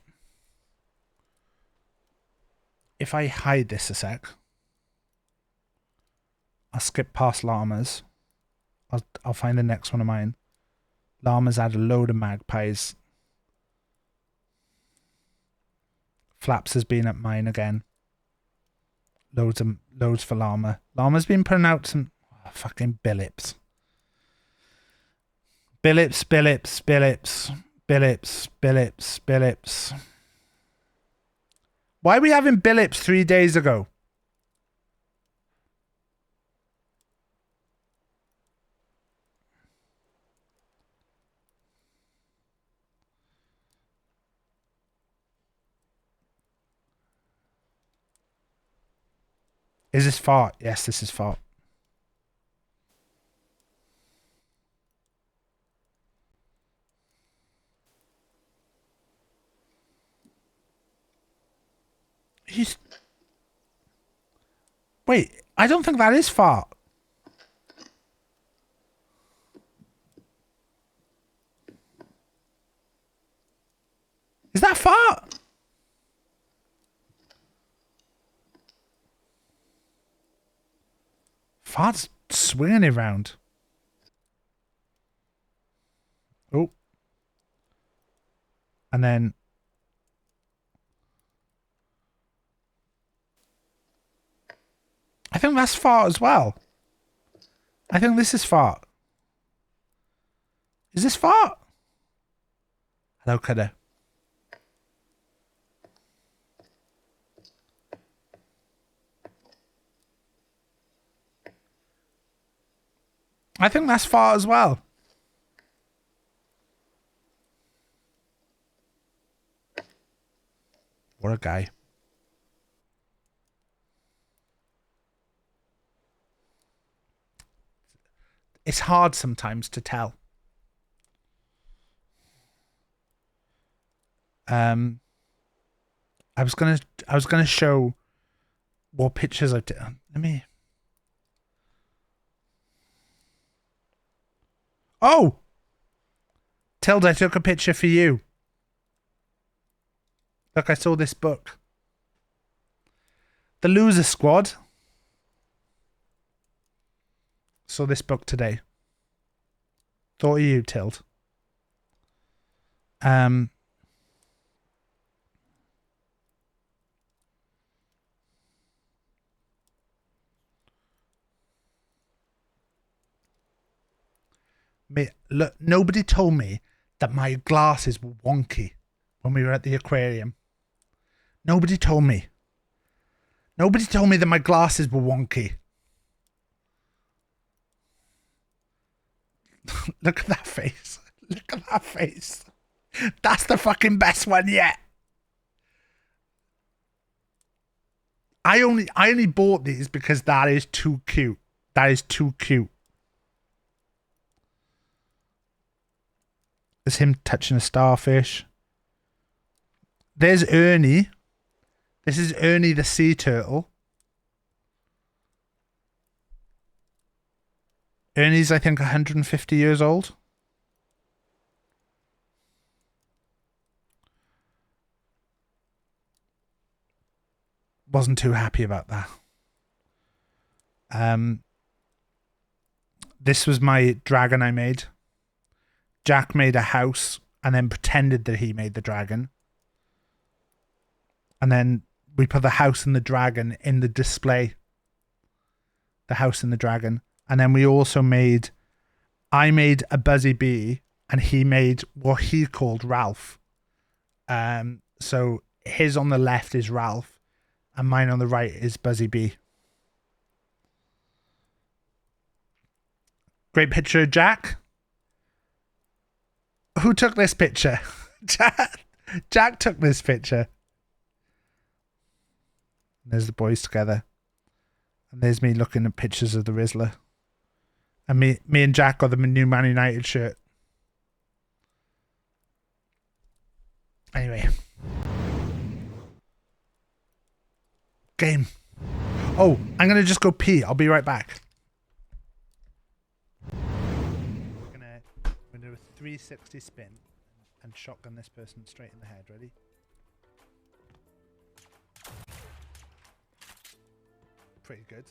hide this a sec, I'll skip past Llamas. I'll find the next one of mine. Llamas had a load of magpies. Flaps has been at mine again. Loads for Llama. Llama's been putting out some fucking billips. Billips. Why are we having billips 3 days ago? Is this fart? Yes, this is fart. Wait, I don't think that is fart. Is that fart? Fart's swinging it round. Oh. And then... I think that's fart as well. I think this is fart. Is this fart? Hello, Cutter. I think that's fart as well. What a guy. It's hard sometimes to tell. I was gonna show what pictures I did. Let me. Oh, Tilda, I took a picture for you. Look, I saw this book. The Loser Squad. Saw this book today. Thought of you, Tild. Look, nobody told me that my glasses were wonky when we were at the aquarium. Nobody told me. Nobody told me that my glasses were wonky. Look at that face. Look at that face. That's the fucking best one yet. I only bought these because that is too cute. That is too cute. There's him touching a starfish. There's Ernie. This is Ernie the sea turtle. Ernie's, I think, 150 years old. Wasn't too happy about that. This was my dragon I made. Jack made a house and then pretended that he made the dragon. And then we put the house and the dragon in the display. The house and the dragon. And then we also made... I made a Buzzy Bee and he made what he called Ralph. So his on the left is Ralph and mine on the right is Buzzy Bee. Great picture of Jack. Who took this picture? Jack took this picture. There's the boys together. And there's me looking at pictures of the Rizzler. And me and Jack got the new Man United shirt. Anyway. Game. Oh, I'm gonna just go pee. I'll be right back. We're gonna do a 360 spin and shotgun this person straight in the head. Ready? Pretty good.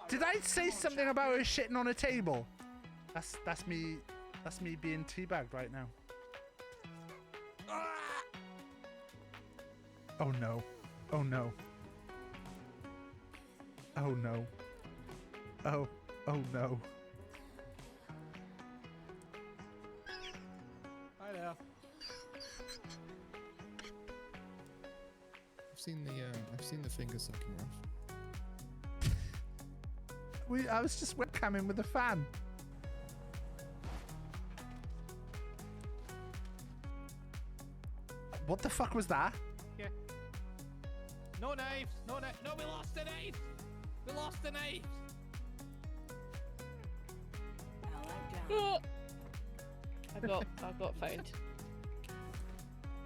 Did I say something about her shitting on a table? That's me being teabagged right now. Oh no. Oh no. Oh no. Oh no. Hi there. I've seen the finger sucking, Raft. I was just webcamming with the fan. What the fuck was that? Yeah. No knives. No knives. No, we lost the knives. We lost the knives. I got found.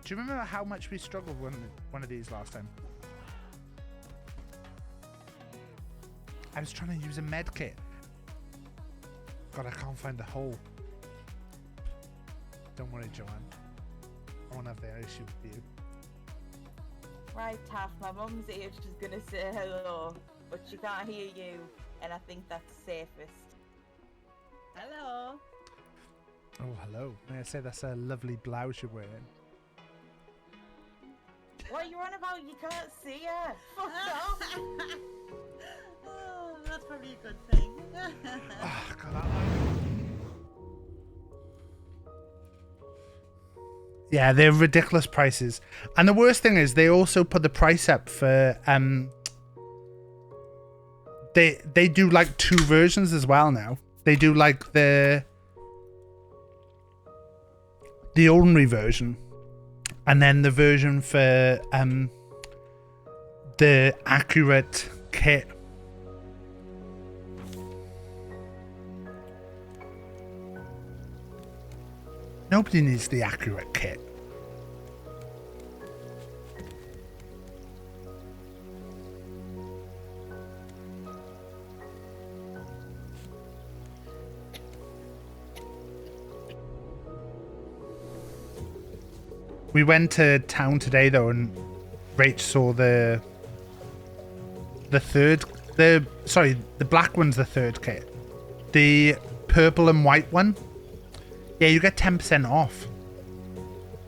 Do you remember how much we struggled with one of these last time? I was trying to use a med kit. God, I can't find the hole. Don't worry, Joanne. I won't have the issue with you. Right, Taff, my mum's here. She's gonna say hello, but she can't hear you, and I think that's safest. Hello. Oh, hello. May I say that's a lovely blouse you're wearing? What are you on about? You can't see her. Fuck off. Oh, that's probably a good thing. Oh, God, yeah, they're ridiculous prices. And the worst thing is they also put the price up for they do like 2 versions as well now. They do like the ordinary version and then the version for the accurate kit. Nobody needs the accurate kit. We went to town today though, and Rach saw the black one's the third kit. The purple and white one, yeah, you get 10% off.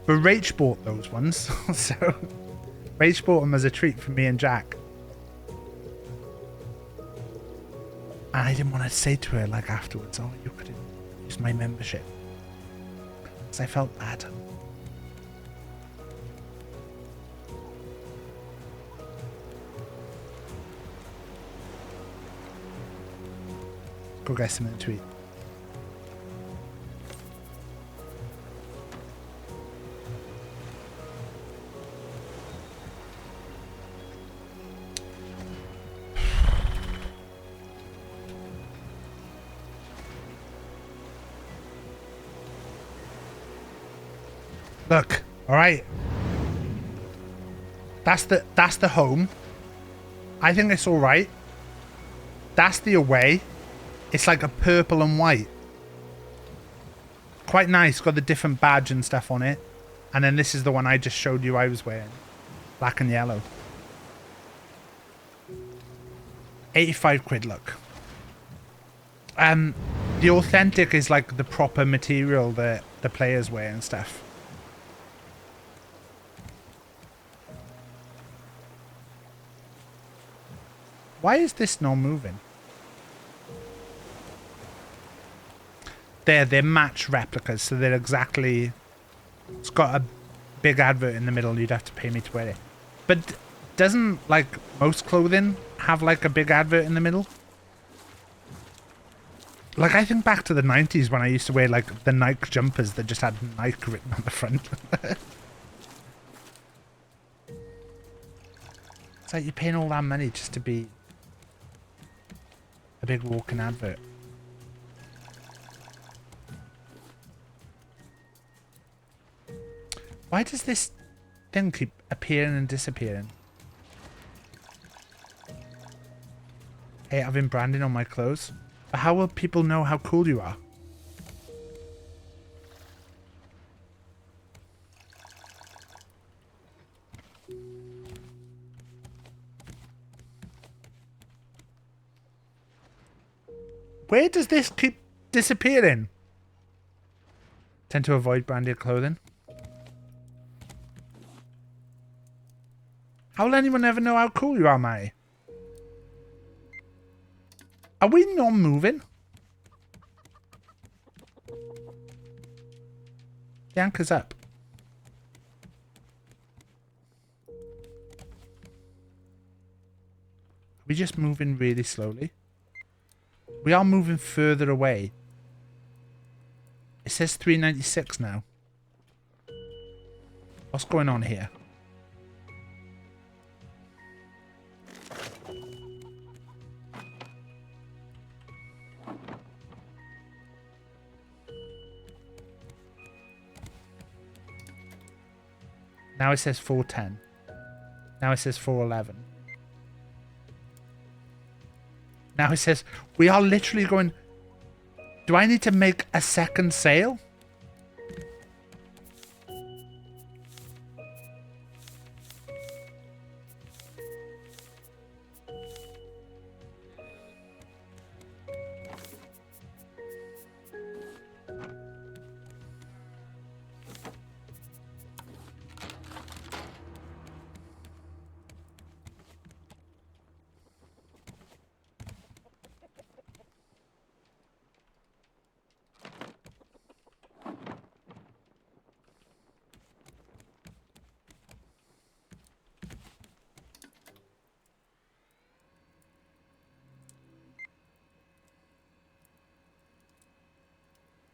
But Rach bought those ones, so Rach bought them as a treat for me and Jack. And I didn't want to say to her like afterwards, oh, you could have used my membership, because I felt bad. Go get something to eat. Look, all right. That's the home. I think it's all right. That's the away. It's like a purple and white. Quite nice. Got the different badge and stuff on it. And then this is the one I just showed you I was wearing. Black and yellow. 85 quid, look. The authentic is like the proper material that the players wear and stuff. Why is this not moving? They're match replicas, so they're exactly... It's got a big advert in the middle, you'd have to pay me to wear it. But doesn't, like, most clothing have, like, a big advert in the middle? Like, I think back to the 90s when I used to wear, like, the Nike jumpers that just had Nike written on the front. It's like you're paying all that money just to be a big walking advert. Why does this thing keep appearing and disappearing? Hey, having branding on my clothes. But how will people know how cool you are? Where does this keep disappearing? Tend to avoid branded clothing. How will anyone ever know how cool you are, Matty? Are we not moving? The anchor's up. Are we just moving really slowly? We are moving further away. It says 396 now. What's going on here? Now it says 410. Now it says 411. Now it says, we are literally going... Do I need to make a second sail?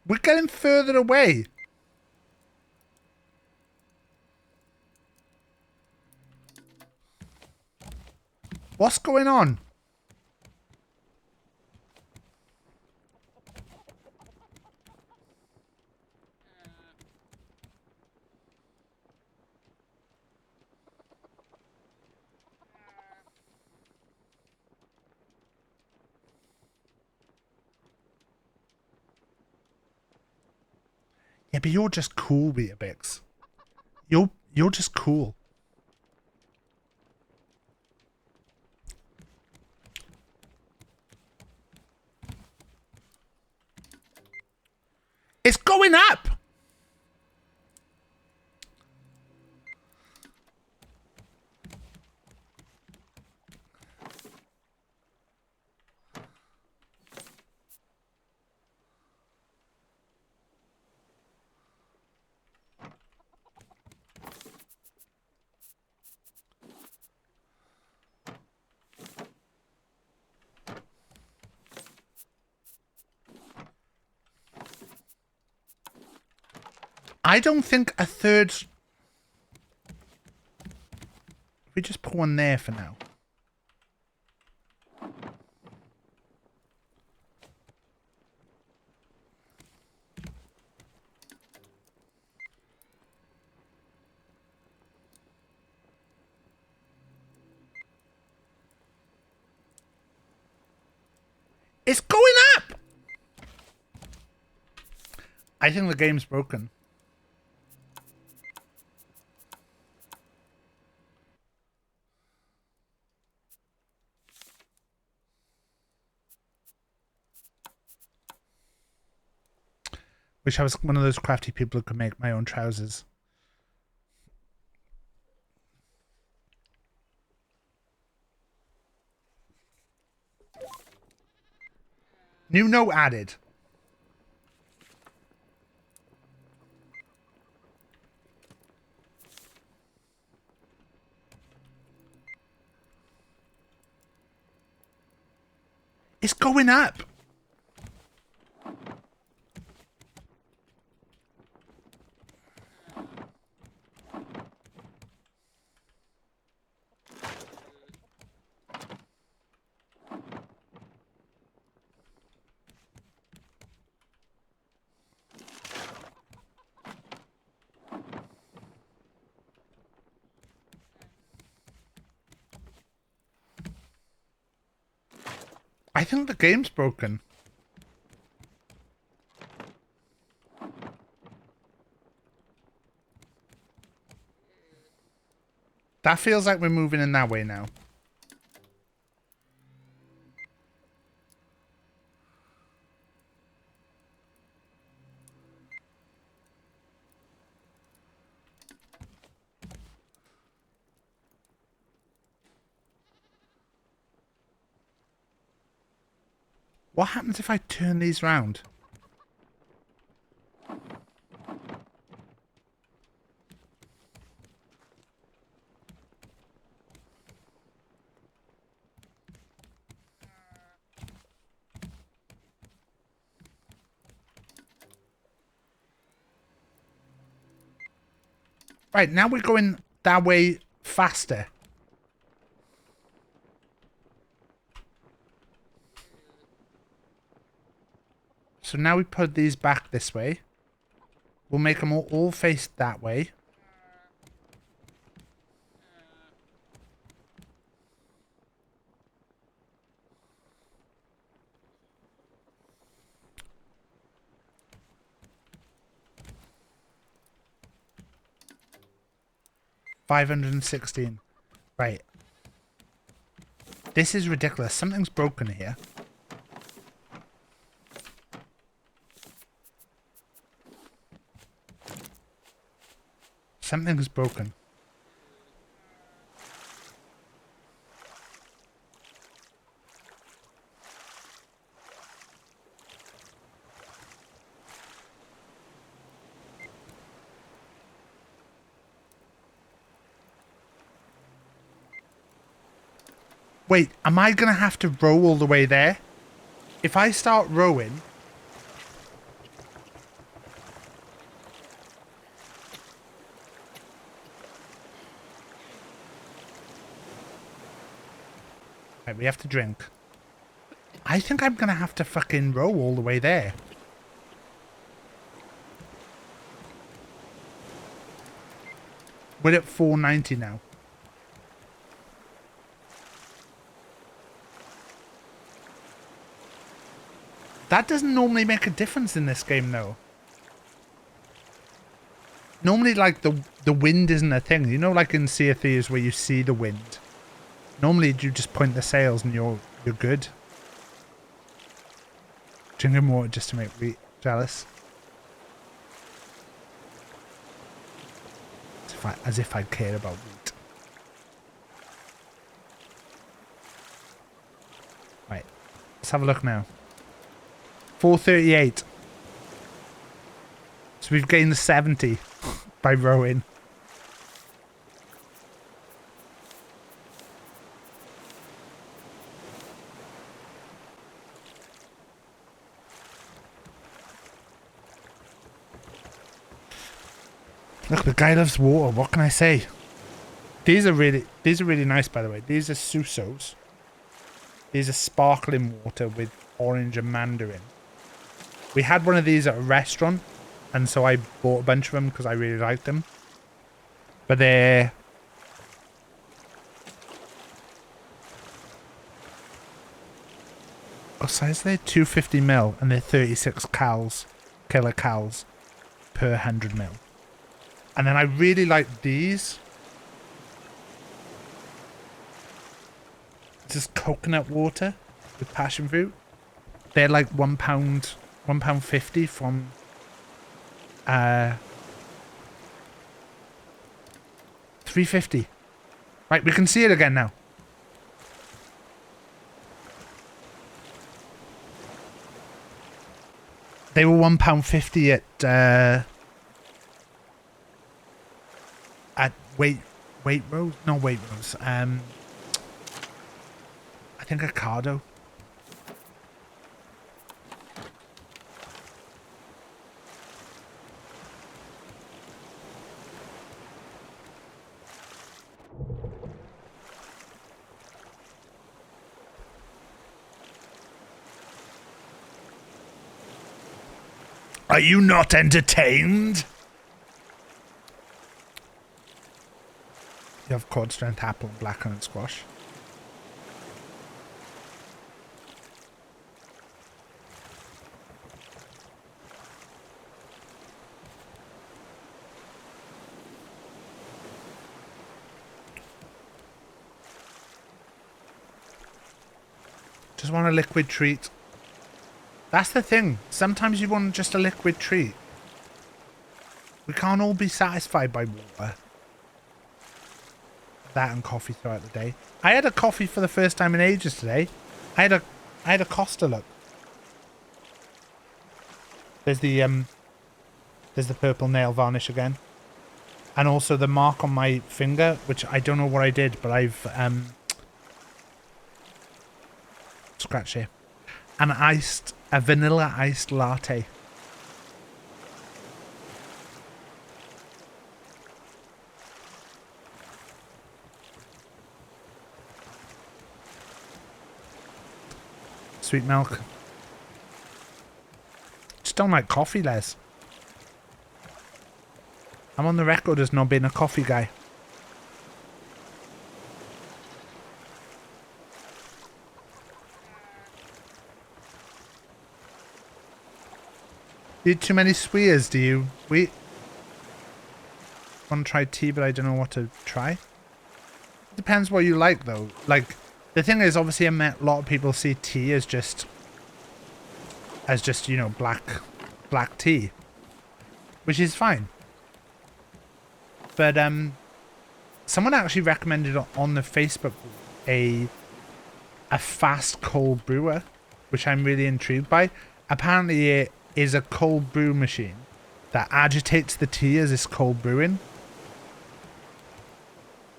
We're getting further away. What's going on? Yeah, but you're just cool, Weetabix. You're just cool. It's going up! I don't think a third... We just put one there for now. It's going up! I think the game's broken. Wish I was one of those crafty people who could make my own trousers. New note added. It's going up. I think the game's broken. That feels like we're moving in that way now. What happens if I turn these round? Right, now we're going that way faster. So now we put these back this way. We'll make them all face that way. $516. Right. This is ridiculous. Something's broken here. Something's broken. Wait, am I going to have to row all the way there? If I start rowing... Right, we have to drink. I think I'm going to have to fucking row all the way there. We're at 490 now. That doesn't normally make a difference in this game, though. Normally, like, the wind isn't a thing. You know, like in Sea of Thieves where you see the wind. Normally, you just point the sails and you're good. Drinking water just to make me jealous. As if I cared about wheat. Right. Let's have a look now. 438. So we've gained 70 by rowing. Look, the guy loves water. What can I say? These are really nice, by the way. These are Susos. These are sparkling water with orange and mandarin. We had one of these at a restaurant, and so I bought a bunch of them because I really liked them. But they're... what size are they? 250ml, and they're 36 kilocalories per 100ml. And then I really like these. This is coconut water with passion fruit. They're like £1.50 from 350. Right, we can see it again now. They were £1.50 at Waitrose? No, Waitrose. I think Ocado. Are you not entertained? You have cord strength apple and blackcurrant squash. Just want a liquid treat. That's the thing. Sometimes you want just a liquid treat. We can't all be satisfied by water. That and coffee throughout the day. I had a coffee for the first time in ages today. I had a Costa, look. There's the purple nail varnish again. And also the mark on my finger, which I don't know what I did, but I've scratch here. A vanilla iced latte. Sweet milk. Just don't like coffee, Les. I'm on the record as not being a coffee guy. You eat too many swears, do you? We want to try tea, but I don't know what to try. Depends what you like, though. Like, the thing is, obviously, a lot of people see tea as just, you know, black tea, which is fine. But someone actually recommended on the Facebook a fast cold brewer, which I'm really intrigued by. Apparently, it is a cold brew machine that agitates the tea as it's cold brewing,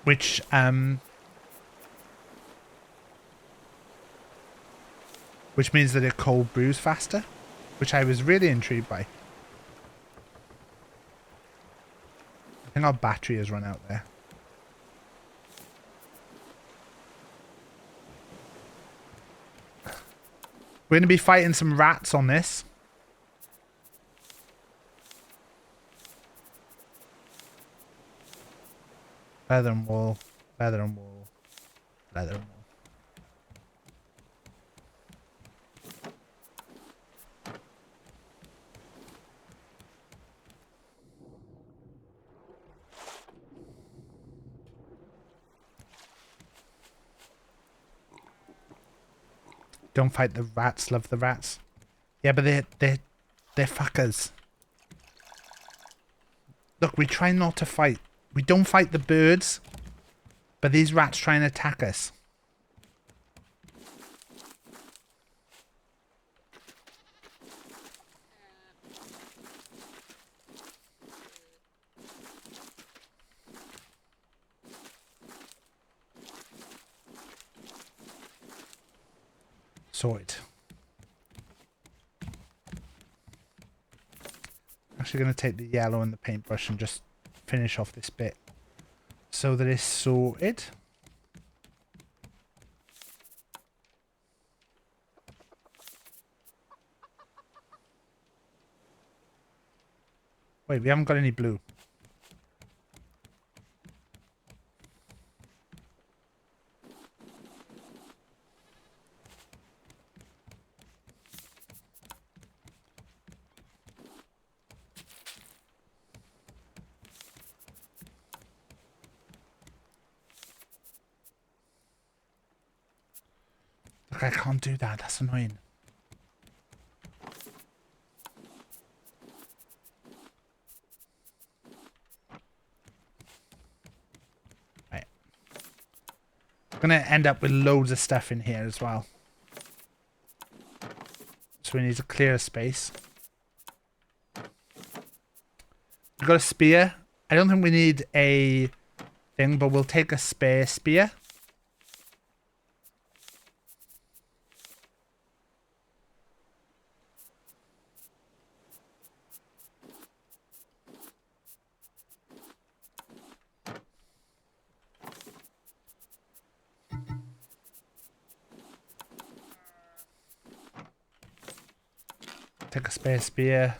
which means that it cold brews faster, which I was really intrigued by. I think our battery has run out there. We're going to be fighting some rats on this. Leather and wool, leather and wool, leather and wool. Don't fight the rats, love the rats. Yeah, but they're fuckers. Look, we try not to fight. We don't fight the birds, but these rats try and attack us. Sorted. Actually going to take the yellow and the paintbrush and just finish off this bit so that it's sorted. Wait, we haven't got any blue. Look, I can't do that. That's annoying. Right. I'm going to end up with loads of stuff in here as well. So we need to clear a space. We've got a spear. I don't think we need a thing, but we'll take a spare spear. Take a spare spear.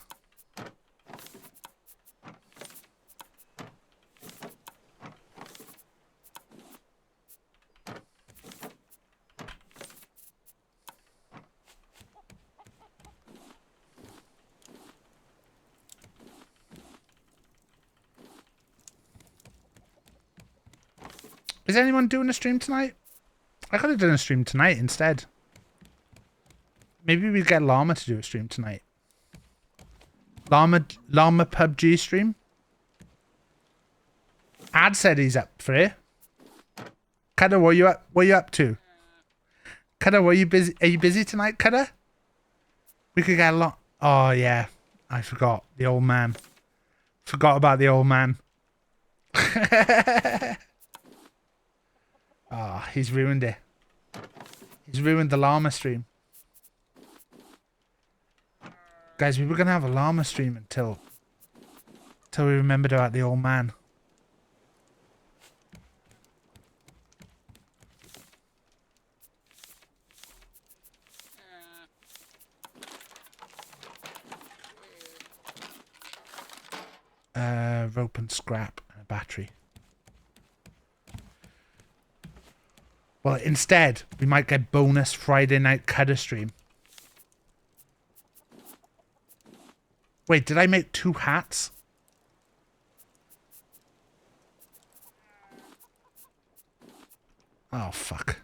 Is anyone doing a stream tonight? I could have done a stream tonight instead. Maybe we get Llama to do a stream tonight. Llama PUBG stream. Ad said he's up for it. Cutter, what you up to? Cutter, were you busy? Are you busy tonight, Cutter? We could get a lot. Oh yeah, I forgot the old man. Forgot about the old man. Ah, oh, he's ruined it. He's ruined the llama stream. Guys, we were gonna have a llama stream until we remembered about the old man. Rope and scrap and a battery. Well, instead, we might get bonus Friday night cutter stream. Wait, did I make 2 hats? Oh, fuck.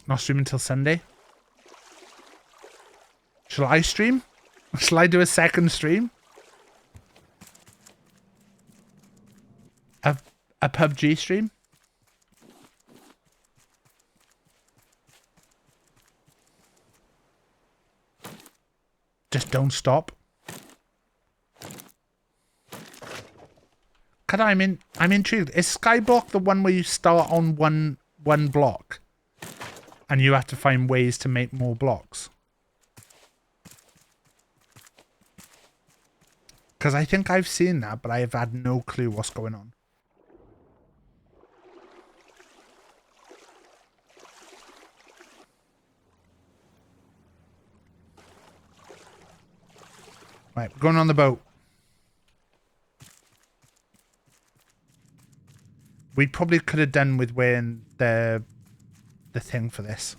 Not stream until Sunday. Shall I stream? Shall I do a second stream? A PUBG stream? Just don't stop. I'm intrigued. Is Skyblock the one where you start on one block? And you have to find ways to make more blocks? Because I think I've seen that, but I have had no clue what's going on. Right, we're going on the boat. We probably could have done with wearing the thing for this.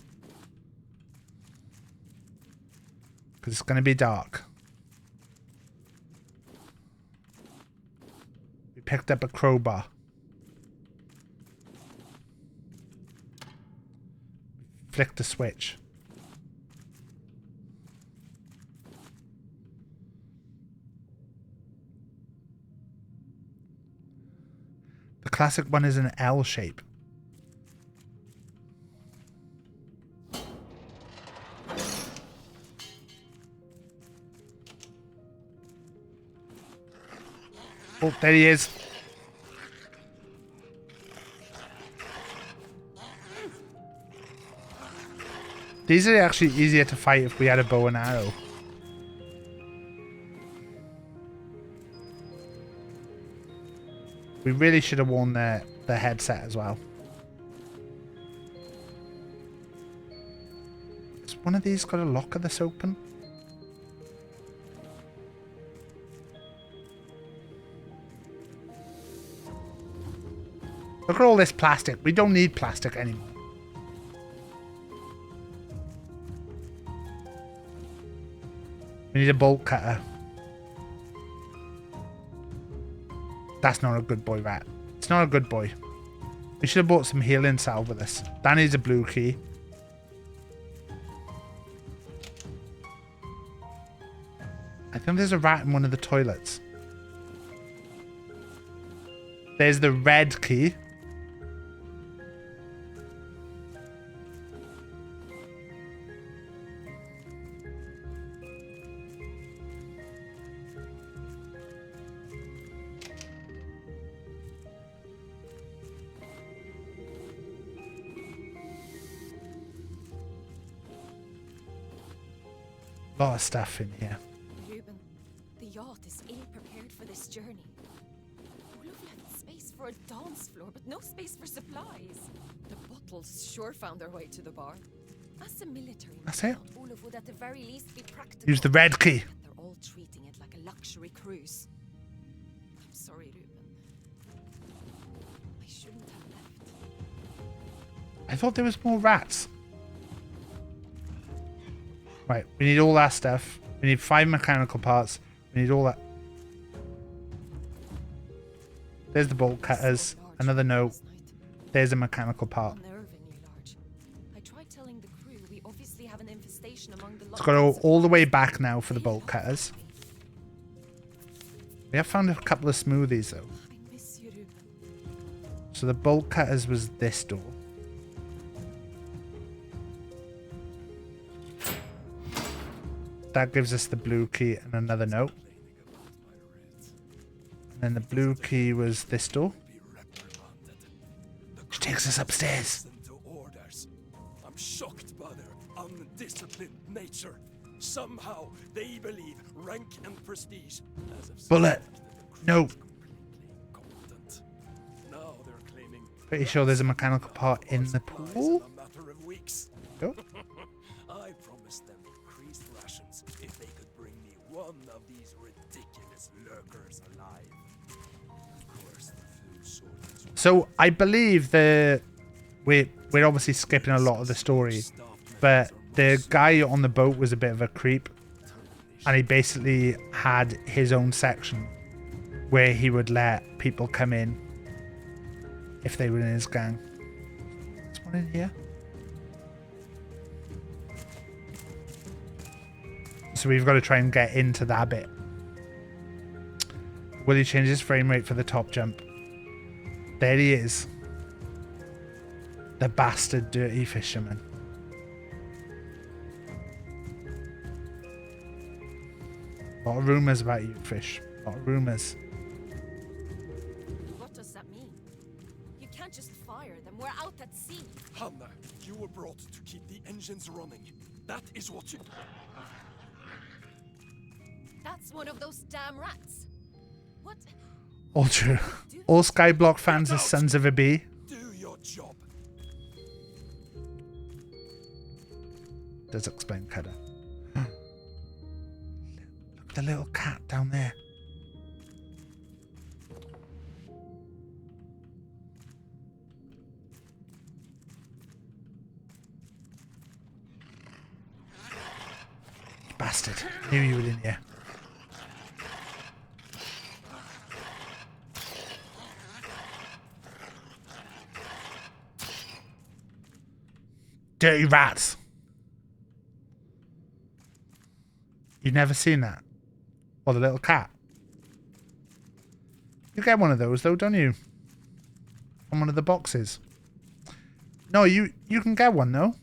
Because it's going to be dark. We picked up a crowbar. Flicked the switch. The classic one is an L shape. Oh, there he is. These are actually easier to fight if we had a bow and arrow. We really should have worn the headset as well. Has one of these got a locker that's open? Look at all this plastic. We don't need plastic anymore. We need a bolt cutter. That's not a good boy, Rat. It's not a good boy. We should have bought some healing salve with us. That needs a blue key. I think there's a rat in one of the toilets. There's the red key. A lot of stuff in here. Ruben, the yacht is ill prepared for this journey. Olaf left space for a dance floor, but no space for supplies. The bottles sure found their way to the bar. As a military man, Olaf would at the very least be practical. Use the red key. They're all treating it like a luxury cruise. I'm sorry, Ruben. I shouldn't have left. I thought there was more rats. Right, we need all that stuff. We need 5 mechanical parts. We need all that. There's the bolt cutters. Another note. There's a mechanical part. It's got to go all the way back now for the bolt cutters. We have found a couple of smoothies though. So the bolt cutters was this door. That gives us the blue key and another note. And then the blue key was this door. Which takes us upstairs. I'm shocked by their undisciplined nature. Somehow they believe rank and prestige. Bullet. No. Now they're claiming Pretty sure there's a mechanical part in the pool. a matter of weeks. Go. I promised them increased rations if they could bring me one of these ridiculous lurkers alive. Of course, the food shortage. So I believe we're obviously skipping a lot of the story, but the guy on the boat was a bit of a creep, and he basically had his own section where he would let people come in if they were in his gang. There's one in here. So we've got to try and get into that bit. Will he change his frame rate for the top jump? There he is. The bastard dirty fisherman. A lot of rumours about you, fish. A lot of rumours. What does that mean? You can't just fire them. We're out at sea. Hanna, you were brought to keep the engines running. That is what you... That's one of those damn rats. What? All true. All Skyblock fans are sons of a bee. Do your job. Does explain Cutter. Look at the little cat down there. Bastard. Knew you were in here. Dirty rats. You've never seen that? Or the little cat? You get one of those though, don't you? On one of the boxes. No, you can get one though.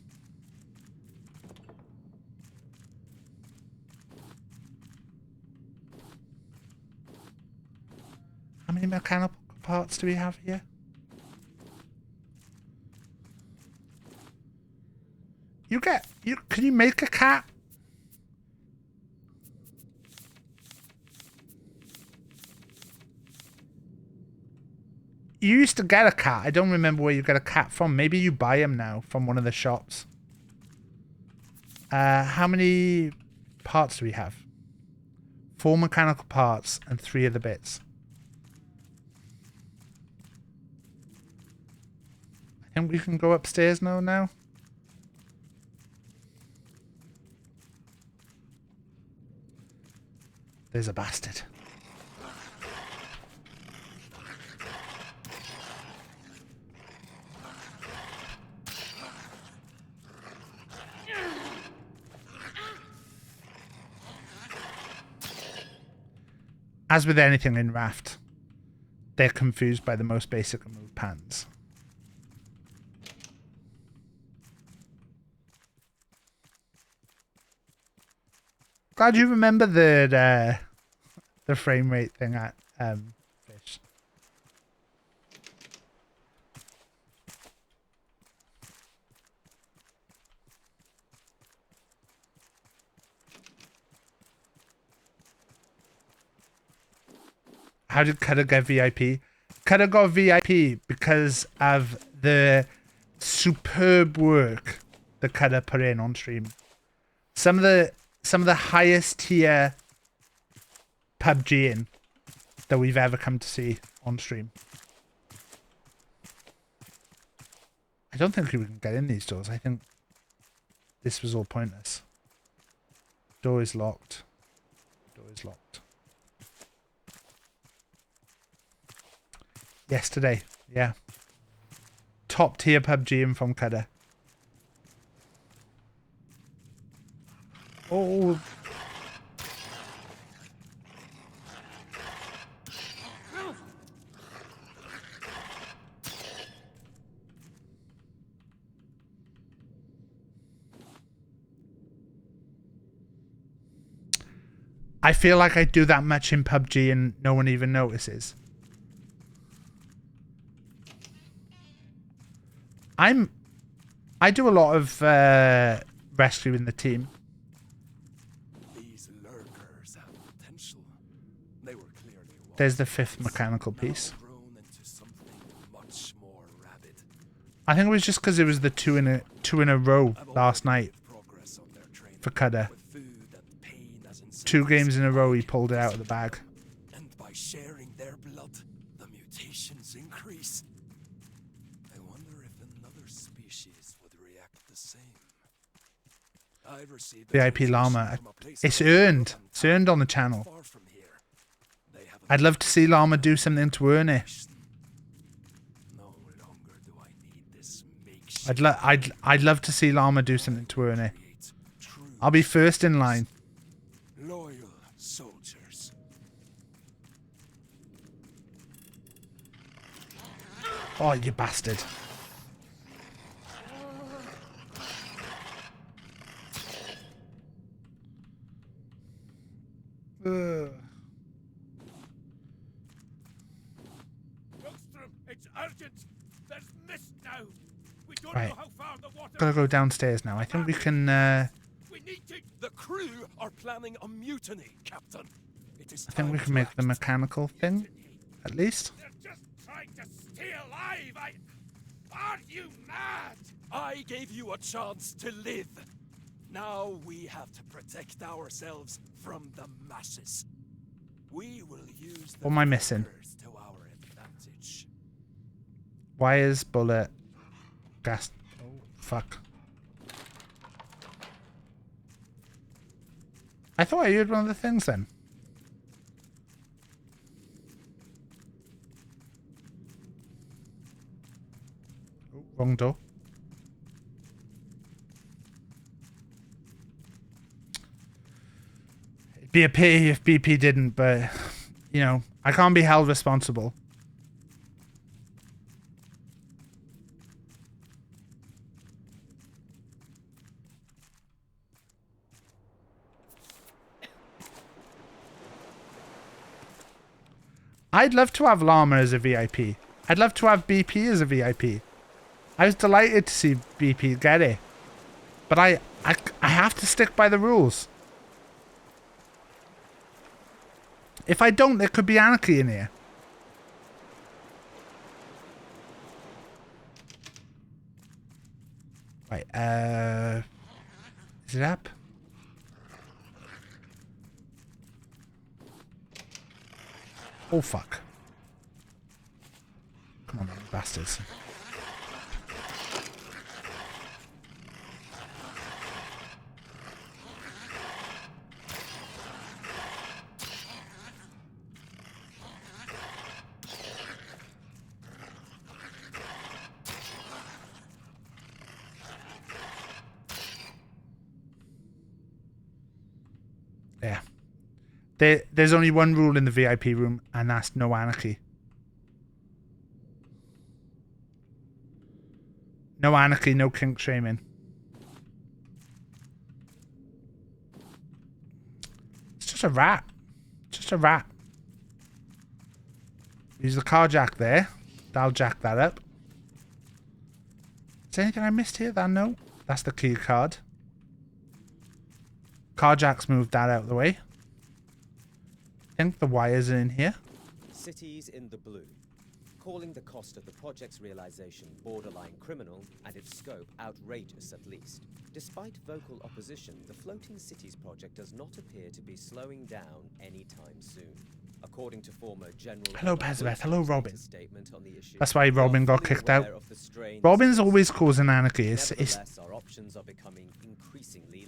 How many mechanical parts do we have here? Can you make a cat? You used to get a cat. I don't remember where you get a cat from. Maybe you buy them now from one of the shops. How many parts do we have? 4 mechanical parts and 3 of the bits. I think we can go upstairs now. There's a bastard. As with anything in Raft, they're confused by the most basic of move patterns. Glad you remember the frame rate thing at Fish. How did Cutter get VIP? Cutter got VIP because of the superb work that Cutter put in on stream. Some of the highest tier PUBG that we've ever come to see on stream. I don't think we can get in these doors. I think this was all pointless. Door is locked. Door is locked. Yesterday, yeah. Top tier PUBG in from Cutter. Oh. I feel like I do that much in PUBG and no one even notices. I do a lot of rescuing the team. These lurkers have potential. They were clearly There's the 5th mechanical piece. grown into something much more rabid. I think it was just because it was the two in a row last night for Cutter. 2 games in a row he pulled it out of the bag. And by sharing their blood, the mutations increase. I wonder if another species would react the same. I've received VIP Llama. It's earned. It's earned on the channel. I'd love to see Llama do something to earn it. I'd love to see Llama do something to earn it. I'll be first in line. Loyal soldiers. Oh, you bastard. It's urgent. There's mist now. We don't Right. know how far the water. Gotta go downstairs now. I think we can. We need to. The crew are planning a mutiny, Captain. It is I think we can make the mechanical thing, at least. They're just trying to stay alive. Are you mad? I gave you a chance to live. Now we have to protect ourselves from the masses. We will use the What am I missing? to our advantage. Wires, bullet, gas. Oh, fuck. I thought I heard one of the things then. Oh, wrong door. It'd be a pity if BP didn't, but, you know, I can't be held responsible. I'd love to have Llama as a VIP. I'd love to have BP as a VIP. I was delighted to see BP get it. But I have to stick by the rules. If I don't, there could be anarchy in here. Right, is it up? Oh, fuck. Come on, then, bastards. Yeah. There's only one rule in the VIP room, and that's no anarchy. No anarchy, no kink shaming. It's just a rat. Just a rat. Use the car jack there. That'll jack that up. Is there anything I missed here? That no. That's the key card. Car jack's moved that out of the way. I think the wires are in here. Cities in the blue, calling the cost of the project's realization borderline criminal and its scope outrageous at least. Despite vocal opposition, the Floating Cities project does not appear to be slowing down anytime soon. According to former General Hello, Bezabeth. Hello, Robin. statement on the issue, That's why Robin got kicked out. Robin's always causing anarchy. our options are becoming increasingly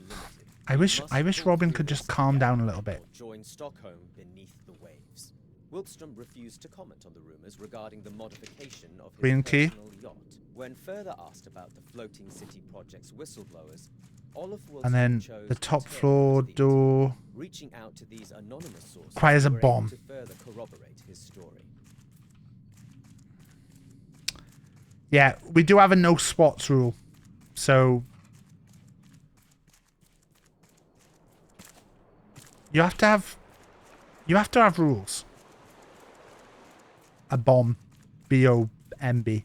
limited. I wish Robin could just calm down a little bit. Join Stockholm beneath the waves. Wilkstrom refused to comment on the rumors regarding the modification of his Green key. personal yacht. When further asked about the floating city project's whistleblowers, Olaf Wilson And then chose the to top turn floor to these. door Reaching out to these anonymous sources requires a who were able bomb. to further corroborate his story. Yeah, we do have a no spots rule. So you have to have rules. A bomb. B-O-M-B.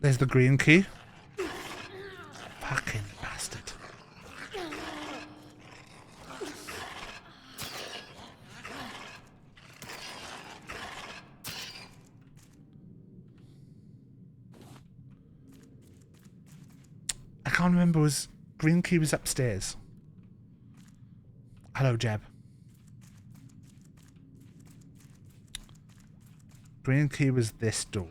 There's the green key. Fucking bastard. I can't remember, was green key was upstairs. Hello, Jeb. Green key was this door.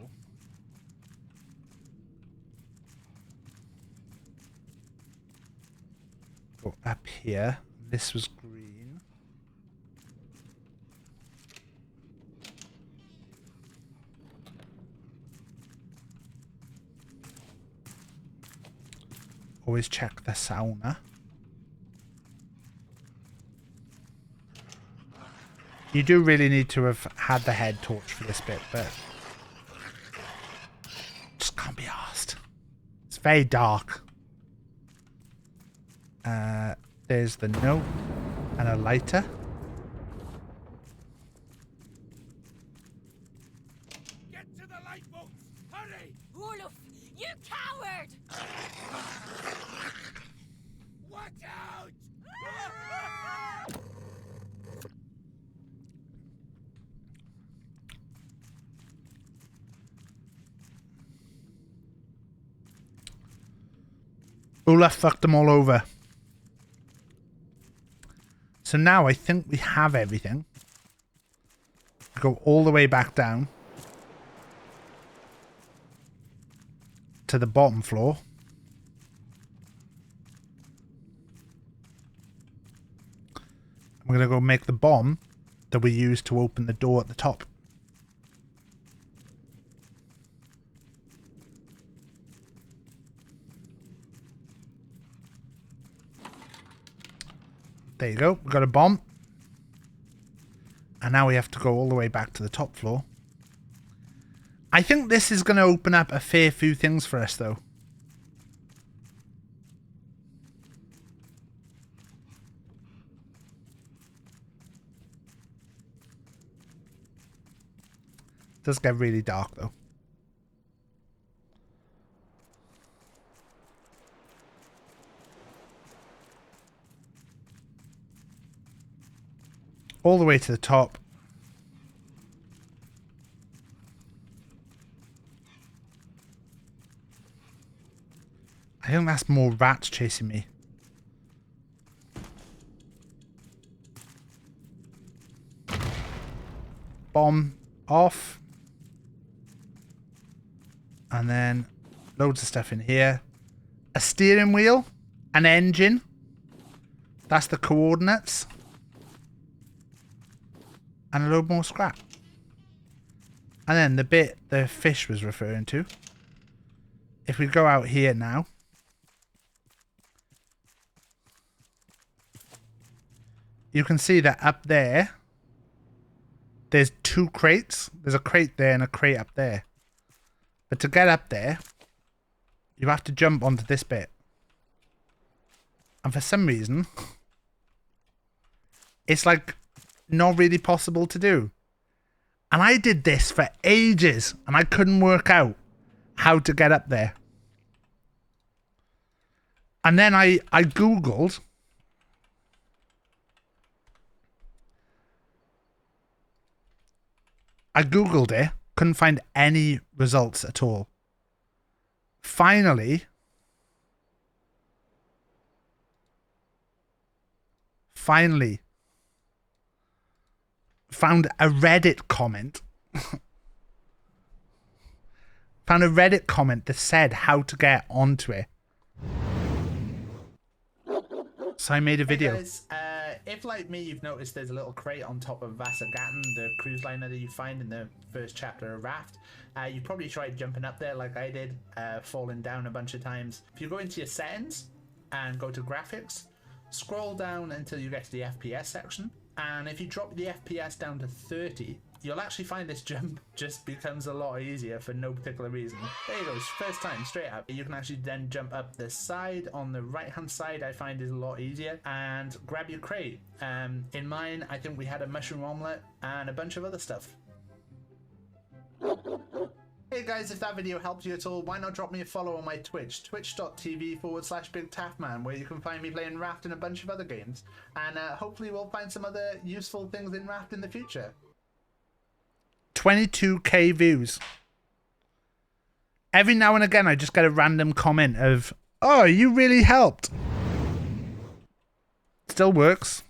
Go up here. This was green. Always check the sauna. You do really need to have had the head torch for this bit, but just can't be arsed. It's very dark. There's the note and a lighter. Get to the lifeboats! Hurry! Olaf, you coward! Watch out! Olaf fucked them all over. So now I think we have everything. Go all the way back down to the bottom floor. We're going to go make the bomb that we use to open the door at the top. There you go. We've got a bomb. And now we have to go all the way back to the top floor. I think this is going to open up a fair few things for us, though. It does get really dark, though. All the way to the top. I think that's more rats chasing me. Bomb off. And then loads of stuff in here. A steering wheel. An engine. That's the coordinates. And a load more scrap. And then the bit the fish was referring to. If we go out here now. You can see that up there. There's two crates. There's a crate there and a crate up there. But to get up there. You have to jump onto this bit. And for some reason. It's like not really possible to do. And I did this for ages and I couldn't work out how to get up there. And then I googled it, couldn't find any results at all. Finally found a Reddit comment. Found a Reddit comment that said how to get onto it. So I made a video. Hey guys, if like me you've noticed there's a little crate on top of Vasagatan, the cruise liner that you find in the first chapter of Raft, you probably tried jumping up there like I did, falling down a bunch of times. If you go into your settings and go to graphics, scroll down until you get to the FPS section, and if you drop the FPS down to 30, you'll actually find this jump just becomes a lot easier for no particular reason. There you go, first time, straight up. You can actually then jump up the side. On the right hand side I find is a lot easier, and grab your crate. In mine I think we had a mushroom omelette and a bunch of other stuff. Hey guys, if that video helped you at all, why not drop me a follow on my Twitch, twitch.tv/BigTaffMan, where you can find me playing Raft and a bunch of other games. And hopefully we'll find some other useful things in Raft in the future. 22k views. Every now and again I just get a random comment of, oh, you really helped. Still works.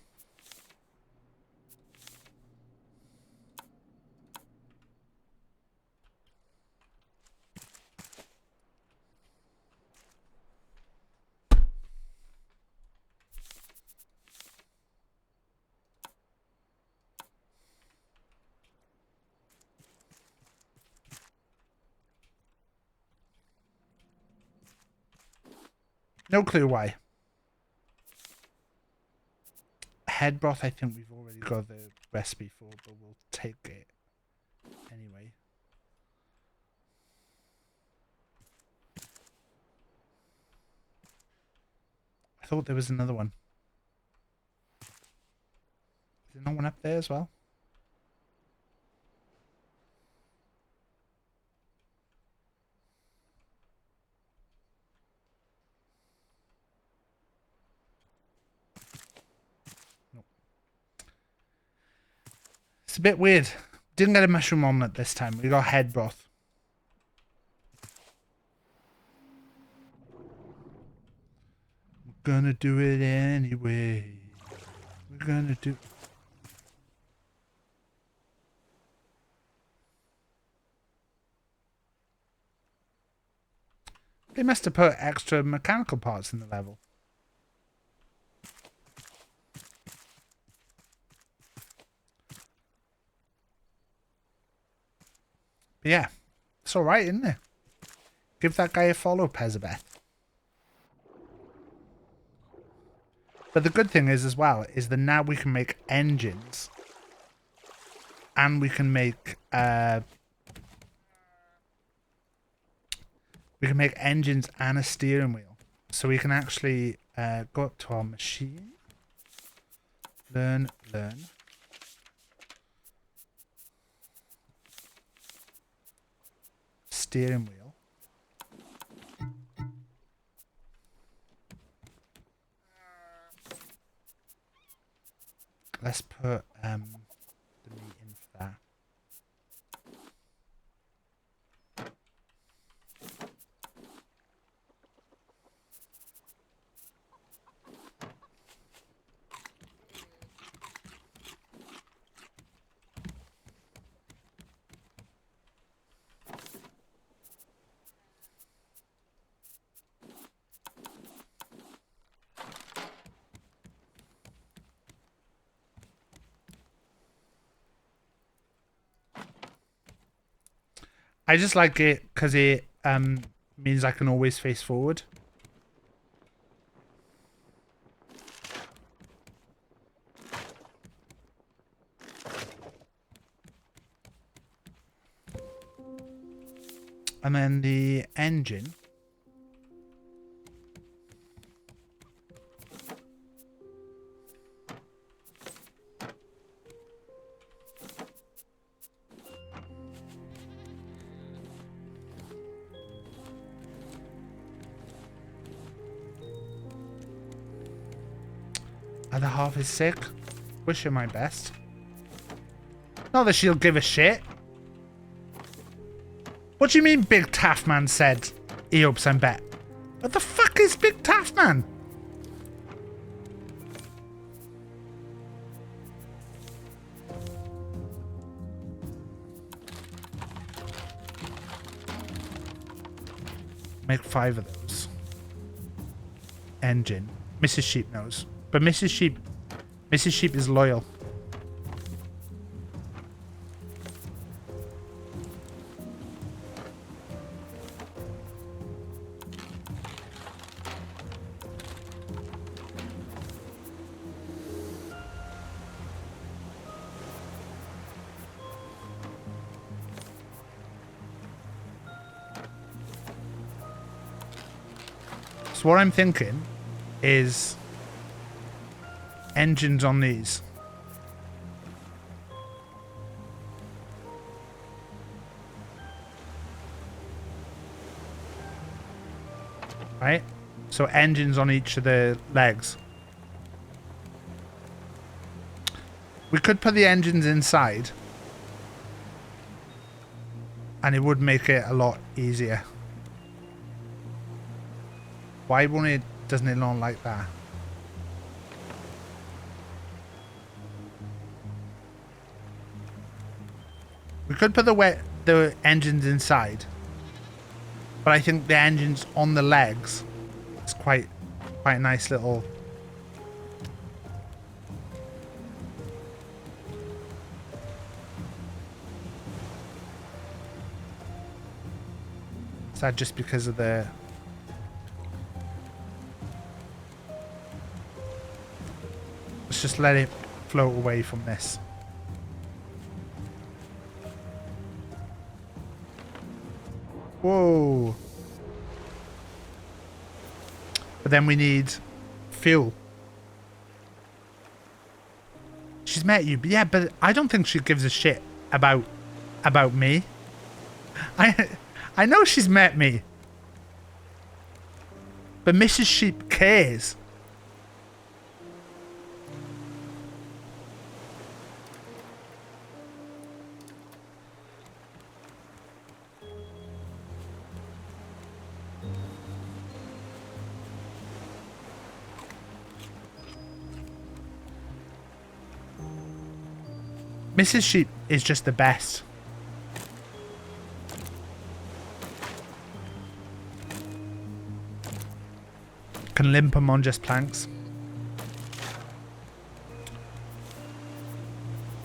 No clue why. Head broth, I think we've already got the recipe for, but we'll take it anyway. I thought there was another one. Is there no one up there as well? It's a bit weird. Didn't get a mushroom omelette this time. We got head broth. We're gonna do it anyway. We're gonna do... They must have put extra mechanical parts in the level. But yeah, it's alright, isn't it? Give that guy a follow, Pezabeth. But the good thing is as well, is that now we can make engines. And we can make engines and a steering wheel. So we can actually go up to our machine. Learn. Steering wheel. Let's put the meat in for that. I just like it because it means I can always face forward. And then the engine. Other half is sick. Wish her my best. Not that she'll give a shit. What do you mean BigTaffMan said he hopes I'm bet? What the fuck is BigTaffMan? Make 5 of those. Engine. Mrs. Sheep knows. But Mrs. Sheep is loyal. So what I'm thinking is engines on these. Right? So engines on each of the legs. We could put the engines inside. And it would make it a lot easier. Why doesn't it look like that? We could put the engines inside, but I think the engines on the legs is quite a nice little. Is that just because of the? Let's just let it float away from this. Whoa. But then we need fuel. She's met you, but yeah, but I don't think she gives a shit about me. I know she's met me. But Mrs. Sheep cares. Mrs. Sheep is just the best. Can limp them on just planks.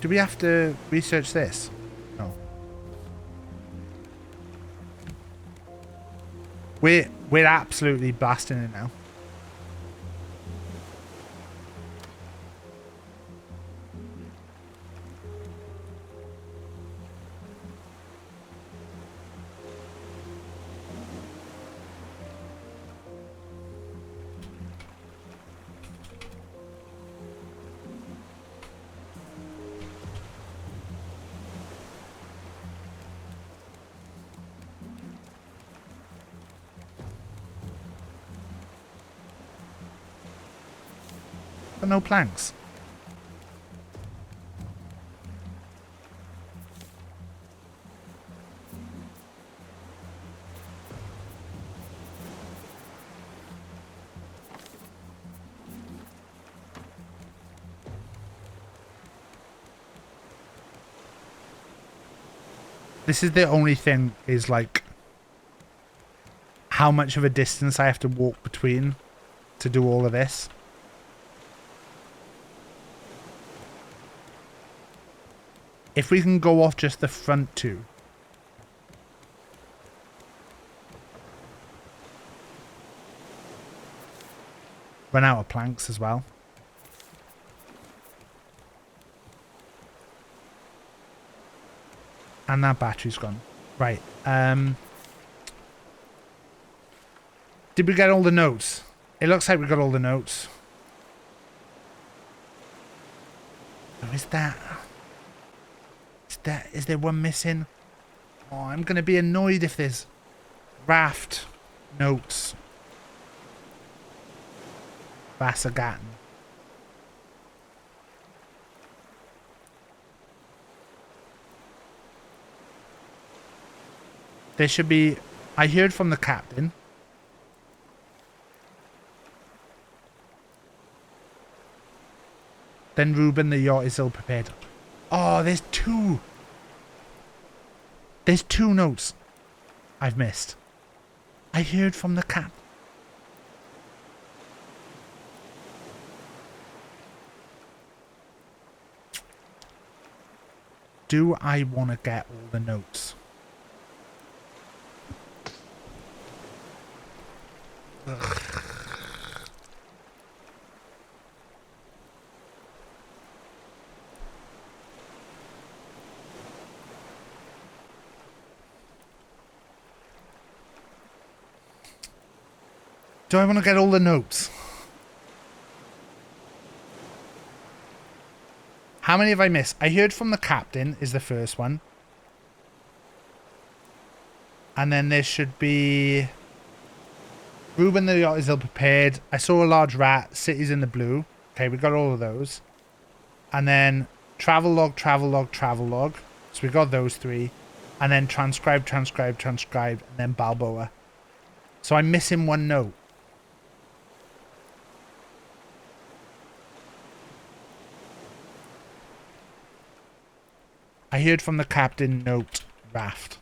Do we have to research this? No. We're absolutely blasting it now. But no planks. This is the only thing is like how much of a distance I have to walk between to do all of this. If we can go off just the front two. Run out of planks as well. And that battery's gone. Right. Did we get all the notes? It looks like we got all the notes. Oh, is that... Is there one missing? Oh, I'm going to be annoyed if there's Raft notes. Vasagatten. There should be... I heard from the captain. Then Ruben, the yacht is ill prepared. Oh, there's two. There's two notes I've missed. I heard from the cap. Do I want to get all the notes? Ugh. Do I want to get all the notes? How many have I missed? I heard from the captain is the first one. And then there should be... Ruben the yacht is ill prepared. I saw a large rat. City's in the blue. Okay, we got all of those. And then travel log, travel log, travel log. So we got those three. And then transcribe, transcribe, transcribe. And then Balboa. So I'm missing one note. I heard from the captain, note, Raft.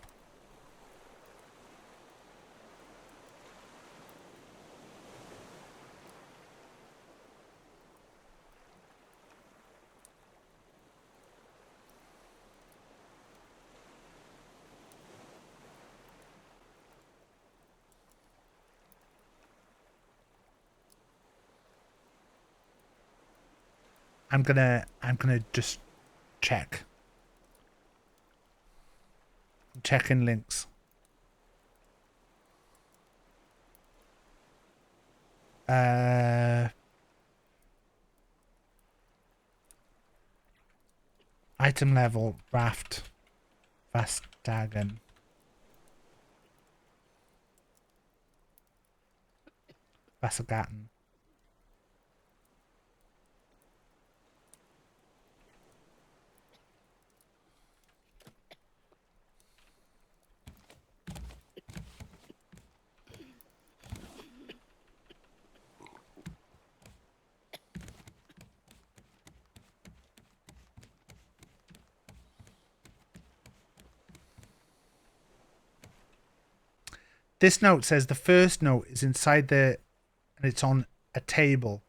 I'm gonna just check. Checking links. Item level, Raft, Vastagen. Vasagaten. This note says the first note is inside the... and it's on a table.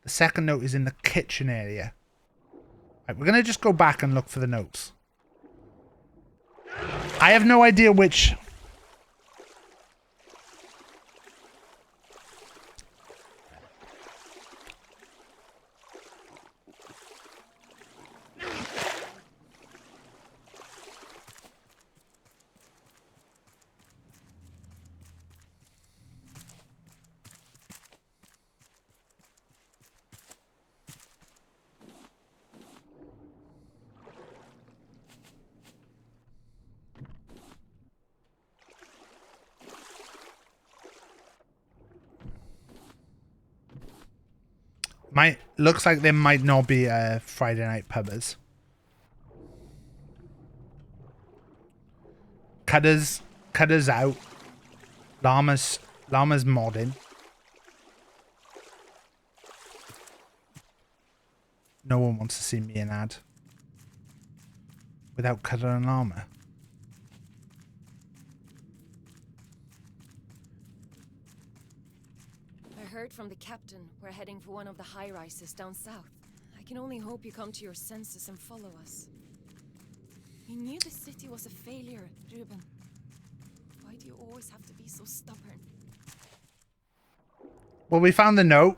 The second note is in the kitchen area. Right, we're going to just go back and look for the notes. I have no idea which... Looks like there might not be Friday night pubbers. Cutters out. Llama's modding. No one wants to see me in ad without Cutter and Llama. Heard from the captain. We're heading for one of the high-rises down south. I can only hope you come to your senses and follow us. You knew the city was a failure, Ruben. Why do you always have to be so stubborn? Well, we found the note.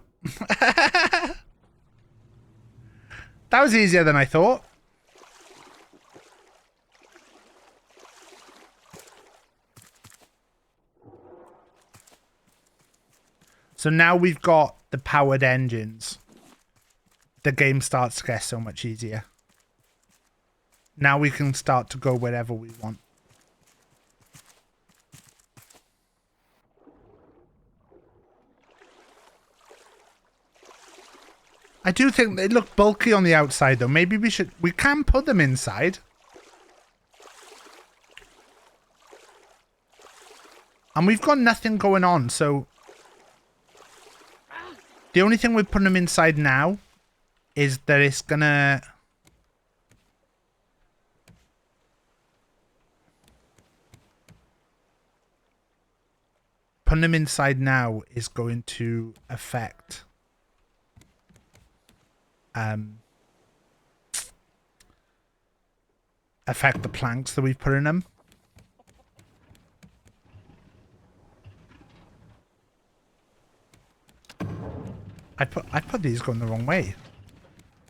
That was easier than I thought. So now we've got the powered engines. The game starts to get so much easier. Now we can start to go wherever we want. I do think they look bulky on the outside though. Maybe we can put them inside. And we've got nothing going on, so... The only thing we're putting them inside now is that it's gonna... putting them inside now is going to affect the planks that we've put in them. I put these going the wrong way.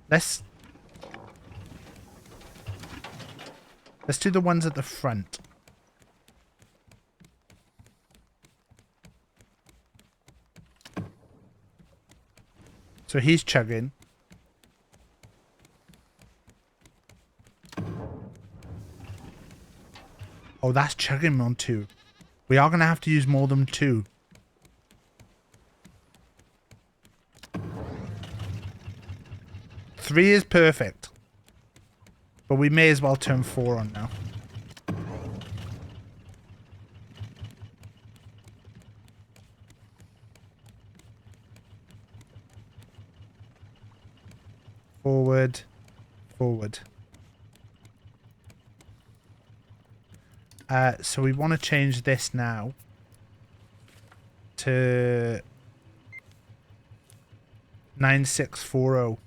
Let's do the ones at the front. So he's chugging. Oh, that's chugging on 2. We are going to have to use more than 2. Three is perfect. But we may as well turn 4 on now. Forward. Forward. So we want to change this now to 9640.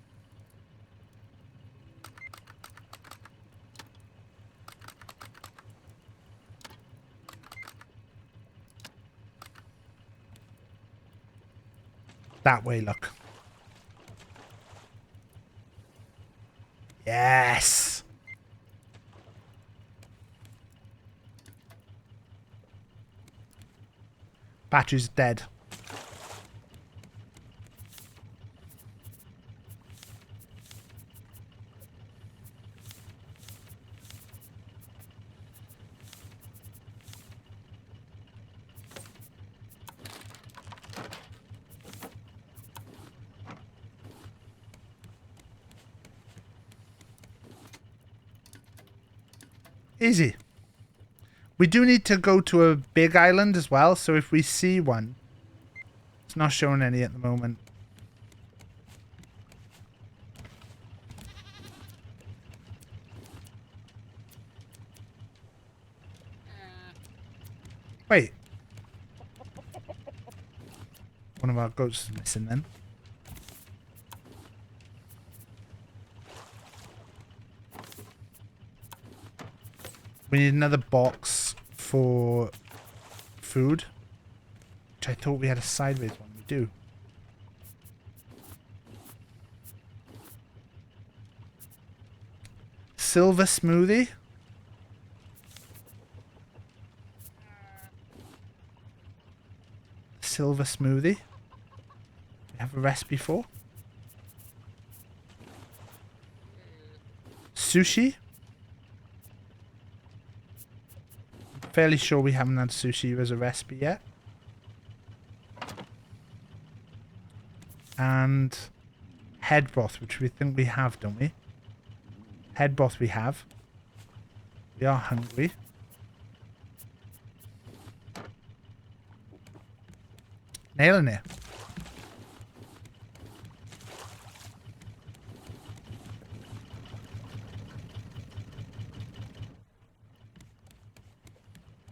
That way, look. Yes. Battery's dead. Easy. We do need to go to a big island as well, so if we see one, it's not showing any at the moment. Wait. One of our goats is missing then. We need another box for food, which I thought we had a sideways one. We do. Silver smoothie. Silver smoothie. We have a recipe for. Sushi. Fairly sure we haven't had sushi as a recipe yet. And head broth, which we think we have, don't we? Head broth we have. We are hungry. Nailing it.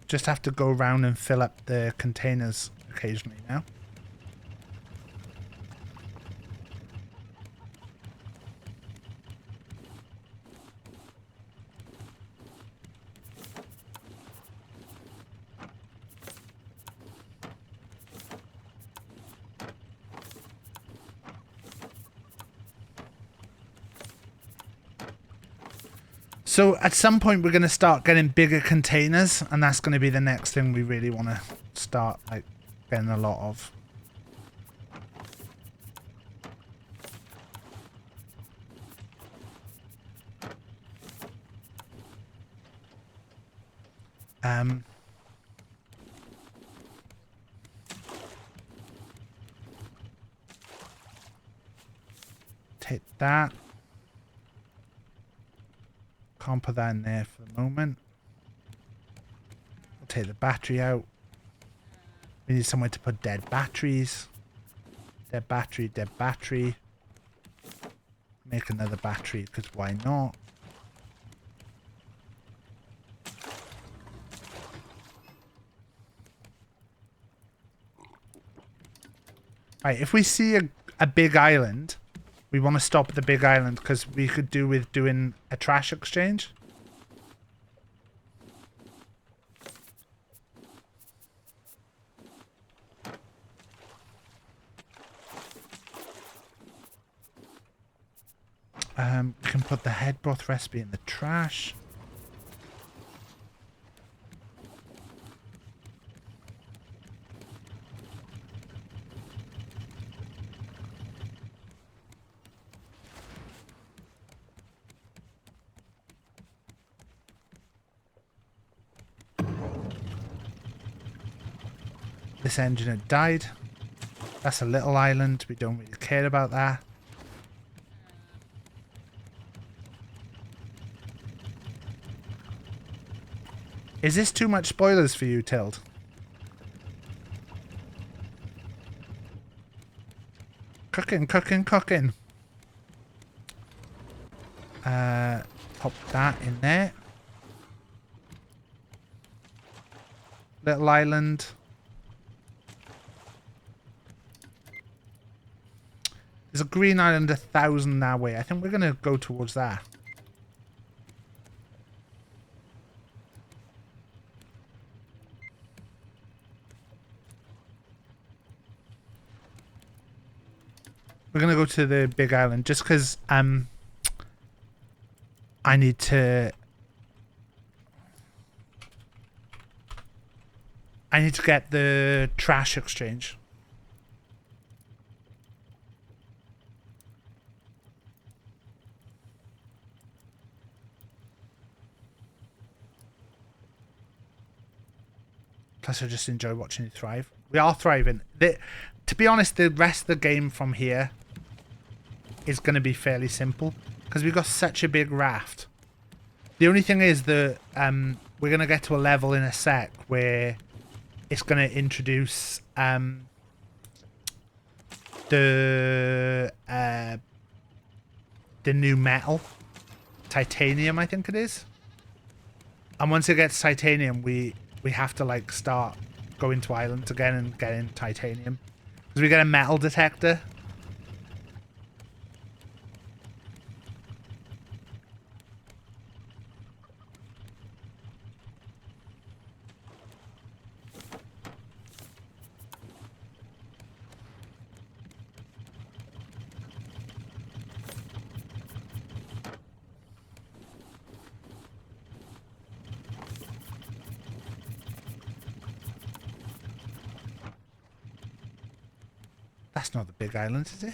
Just have to go around and fill up the containers occasionally now. So at some point we're going to start getting bigger containers, and that's going to be the next thing we really want to start like getting a lot of. Take that. Can't put that in there for the moment. I'll take the battery out. We need somewhere to put dead batteries. Dead battery, dead battery. Make another battery, because why not? Right, if we see a big island, we want to stop at the big island because we could do with doing a trash exchange. We can put the head broth recipe in the trash. This engine had died. That's a little island. We don't really care about that. Is this too much spoilers for you, Tild? Cooking, cooking, cooking. Pop that in there. Little island. There's a green island 1,000 that way. I think we're going to go towards that. We're going to go to the big island just because I need to get the trash exchange. Plus, I just enjoy watching you thrive. We are thriving. To be honest, the rest of the game from here is going to be fairly simple because we've got such a big raft. The only thing is that we're going to get to a level in a sec where it's going to introduce the new metal, titanium, I think it is. And once it gets titanium, we have to like start going to islands again and getting titanium because we get a metal detector. That's not the big island, is it?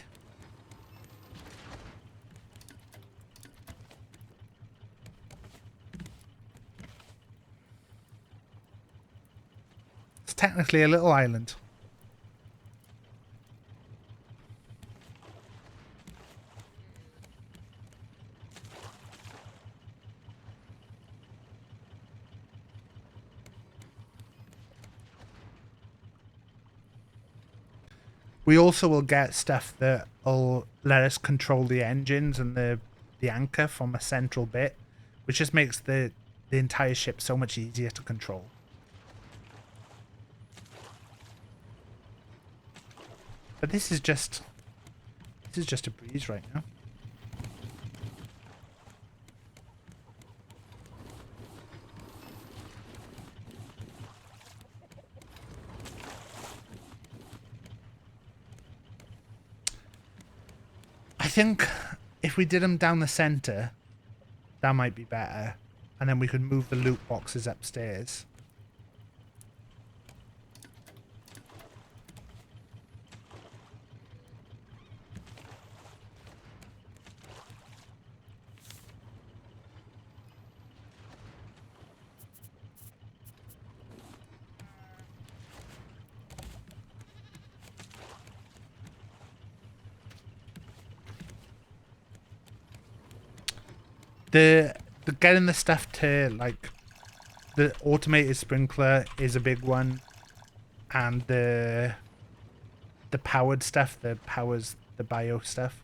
It's technically a little island. We also will get stuff that will let us control the engines and the anchor from a central bit, which just makes the entire ship so much easier to control. But this is just a breeze right now. I think if we did them down the center, that might be better. And then we could move the loot boxes upstairs. The getting the stuff to, like, the automated sprinkler is a big one, and the powered stuff that powers the bio stuff.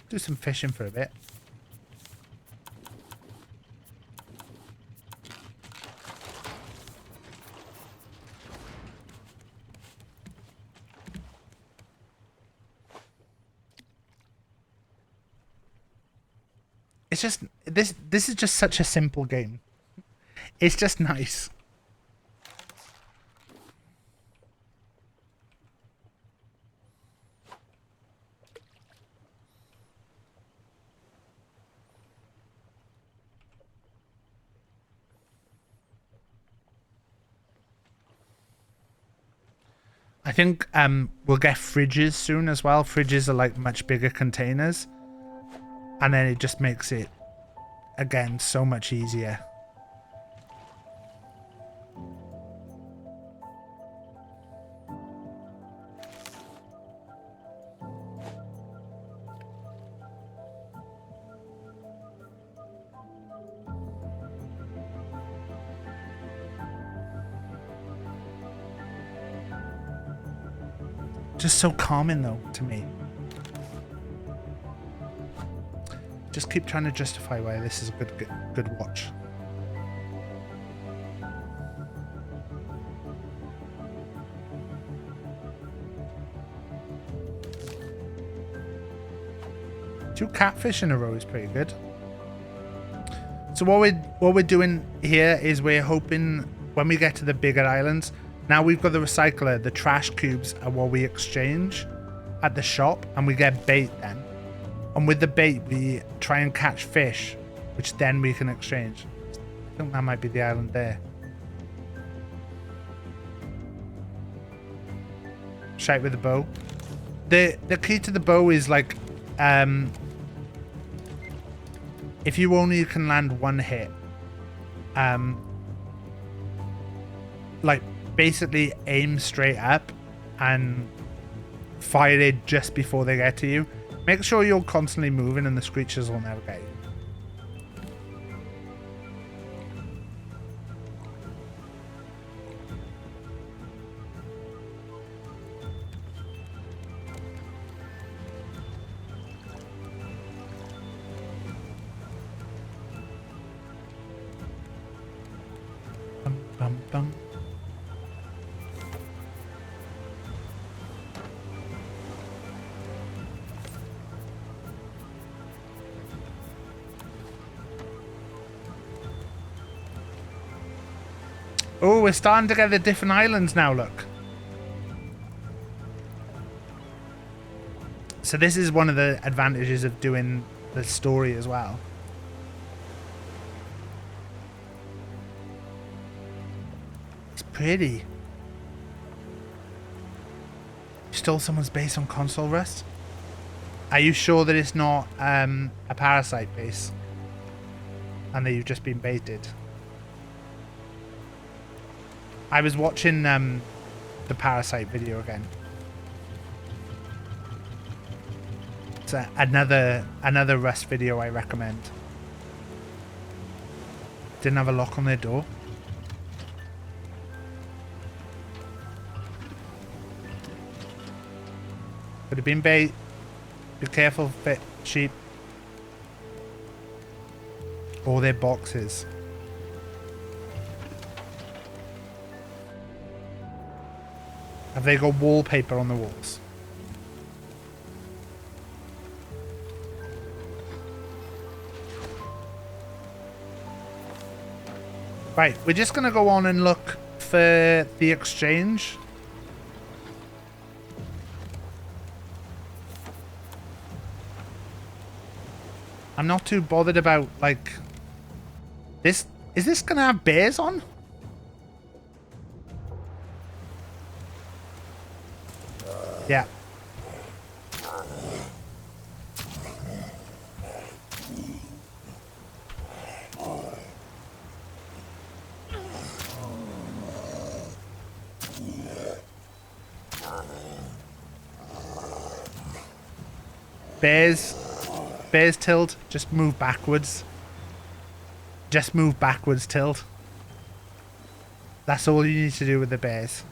Do some fishing for a bit. It's just this is just such a simple game. It's just nice. I think we'll get fridges soon as well. Fridges are like much bigger containers. And then it just makes it, again, so much easier. Just so calming though to me. Just keep trying to justify why this is a good watch. Two catfish in a row is pretty good. So what we're doing here is we're hoping when we get to the bigger islands. Now we've got the recycler. The trash cubes are what we exchange at the shop, and we get bait then. And with the bait, we try and catch fish, which then we can exchange. I think that might be the island there. Shite with the bow. The key to the bow is like, if you only can land one hit, like basically aim straight up and fire it just before they get to you. Make sure you're constantly moving and the screechers will never get you. Bum, bum, bum. Oh, we're starting to get the different islands now, look. So this is one of the advantages of doing the story as well. It's pretty. You stole someone's base on console rust? Are you sure that it's not a parasite base? And that you've just been baited? I was watching the Parasite video again. It's another Rust video I recommend. Didn't have a lock on their door. Could have been bait. Be careful, fit sheep. Or their boxes. Have they got wallpaper on the walls? Right, we're just going to go on and look for the exchange. I'm not too bothered about, like, this. Is this going to have bears on? Yeah. Bears tilt. Just move backwards. Just move backwards, tilt. That's all you need to do with the bears.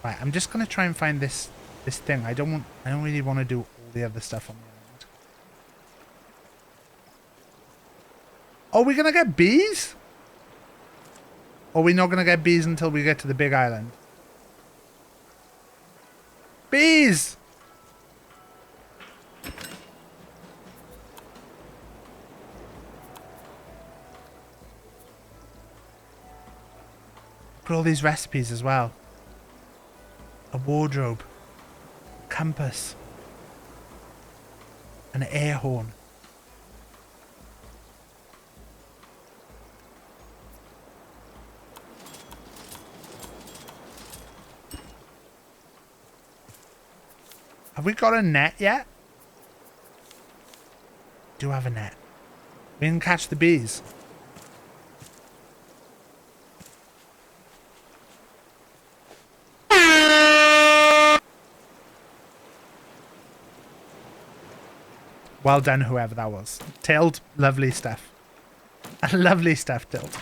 Right, I'm just gonna try and find this thing. I don't really want to do all the other stuff on the island. Are we gonna get bees? Or are we not gonna get bees until we get to the big island? Bees! Look at all these recipes as well. A wardrobe. Compass. An air horn. Have we got a net yet? Do have a net. We can catch the bees. Well done, whoever that was. Tilt, lovely stuff. Lovely stuff, Tilt.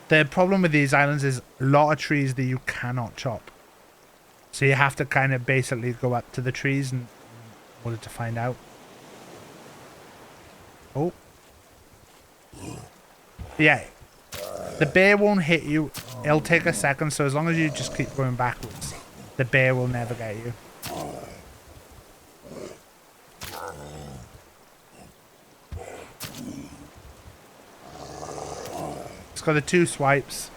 The problem with these islands is a lot of trees that you cannot chop. So you have to kind of basically go up to the trees in order to find out. Oh. Yeah. The bear won't hit you. It'll take a second, so as long as you just keep going backwards, the bear will never get you. It's got the 2 swipes.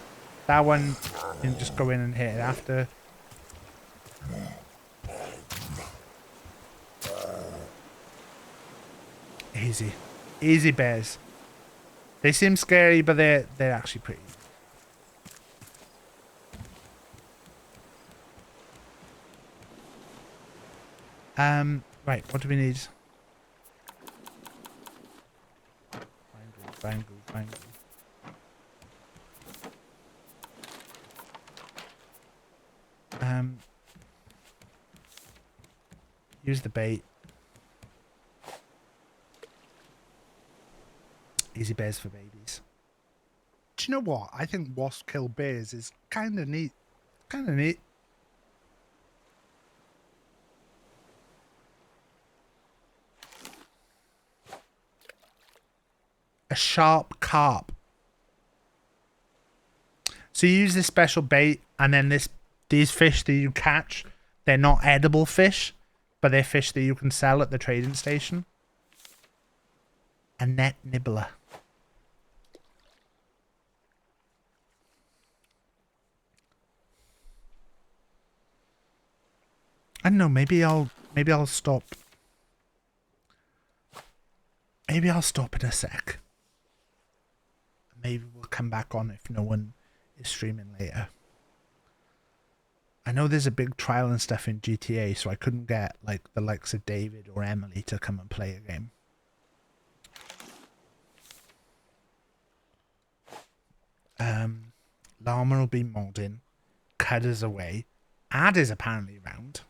That one, you can just go in and hit it after. Easy. Easy bears. They seem scary, but they're actually pretty. Right, what do we need? Bangle. Use the bait. Easy bears for babies. Do you know what? I think wasp kill bears is kind of neat. Kind of neat. A sharp carp. So you use this special bait, and then these fish that you catch, they're not edible fish, but they're fish that you can sell at the trading station. A net nibbler. I don't know, maybe I'll stop. Maybe I'll stop in a sec. Maybe we'll come back on if no one is streaming later. I know there's a big trial and stuff in GTA, so I couldn't get like the likes of David or Emily to come and play a game. Llama will be modding. Cudder's away. Ad is apparently around.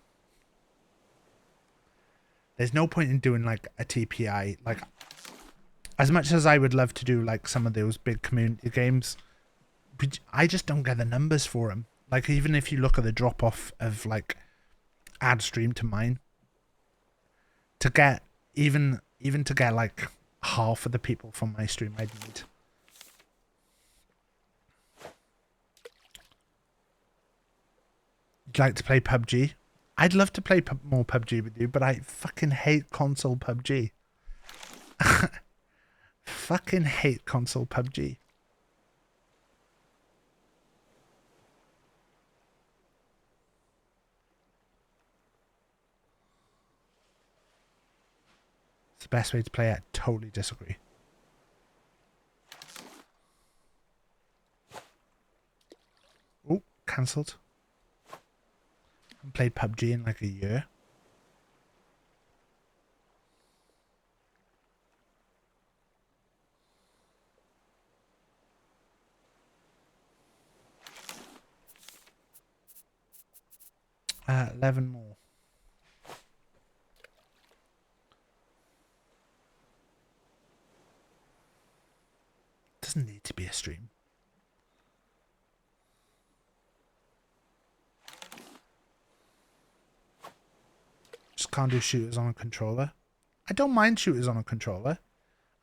There's no point in doing like a TPI. Like, as much as I would love to do like some of those big community games, I just don't get the numbers for them. Like, even if you look at the drop off of like ad stream to mine, to get even to get like half of the people from my stream I'd need. You'd like to play PUBG? I'd love to play more PUBG with you, but I fucking hate console PUBG. Fucking hate console PUBG. It's the best way to play it. I totally disagree. Oh, cancelled. I haven't played PUBG in like a year. Uh, 11 more. Doesn't need to be a stream. Just can't do shooters on a controller. I don't mind shooters on a controller.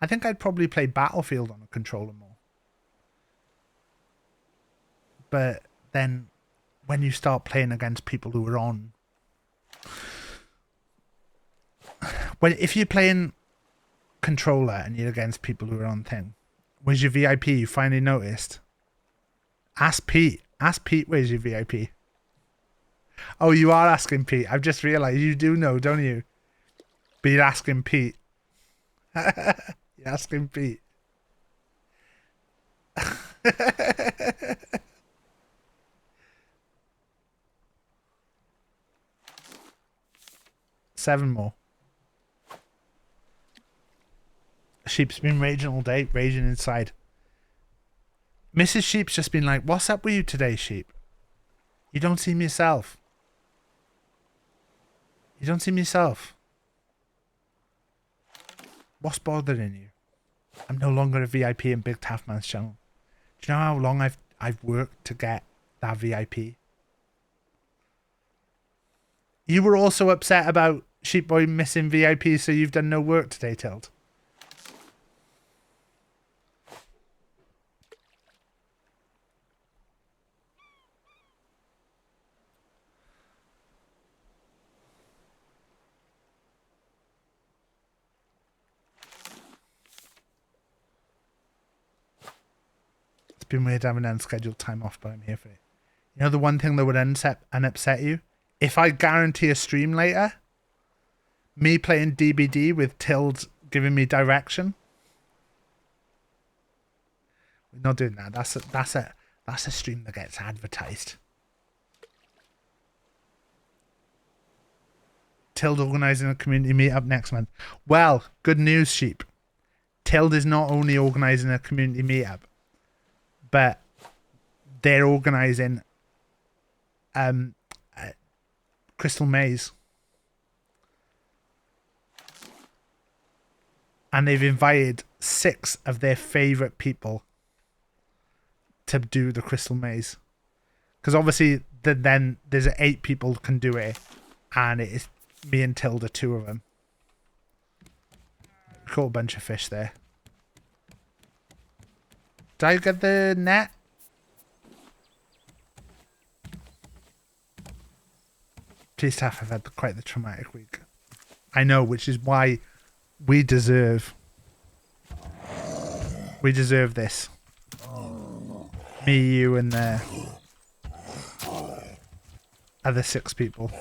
I think I'd probably play Battlefield on a controller more. But then when you start playing against people who are on... if you're playing controller and you're against people who are on thing. Where's your VIP? You finally noticed. Ask Pete. Ask Pete where's your VIP. Oh, you are asking Pete. I've just realised you do know, don't you? But you're asking Pete. You're asking Pete. 7 more. Sheep's been raging all day, raging inside. Mrs. Sheep's just been like, what's up with you today, Sheep? You don't seem yourself. You don't seem yourself. What's bothering you? I'm no longer a VIP in BigTaffMan's channel. Do you know how long I've worked to get that VIP? You were also upset about Sheep Boy missing VIP, so you've done no work today, Tilt. It's been weird having unscheduled time off, but I'm here for it. You know the one thing that would upset you? If I guarantee a stream later, me playing DBD with Tild giving me direction. We're not doing that. That's a stream that gets advertised. Tild organising a community meetup next month. Well, good news, Sheep. Tild is not only organising a community meetup, but they're organising Crystal Maze. And they've invited 6 of their favourite people to do the Crystal Maze. Because obviously then there's 8 people can do it. And it is me and Tilda, 2 of them. Caught a bunch of fish there. Did I get the net? Please, staff, I've had quite the traumatic week. I know, which is why we deserve this. Me, you, and the other 6 people.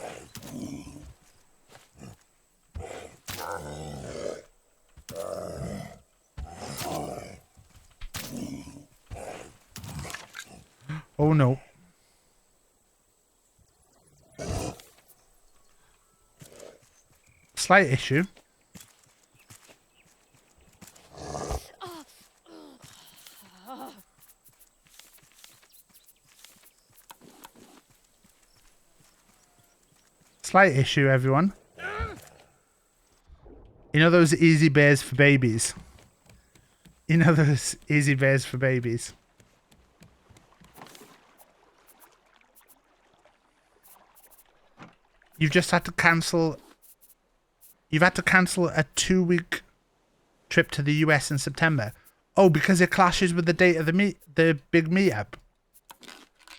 Oh no. Slight issue. Slight issue, everyone. You know those easy bears for babies? You know those easy bears for babies? You've just had to cancel... You've had to cancel a 2-week trip to the US in September. Oh, because it clashes with the date of the big meetup.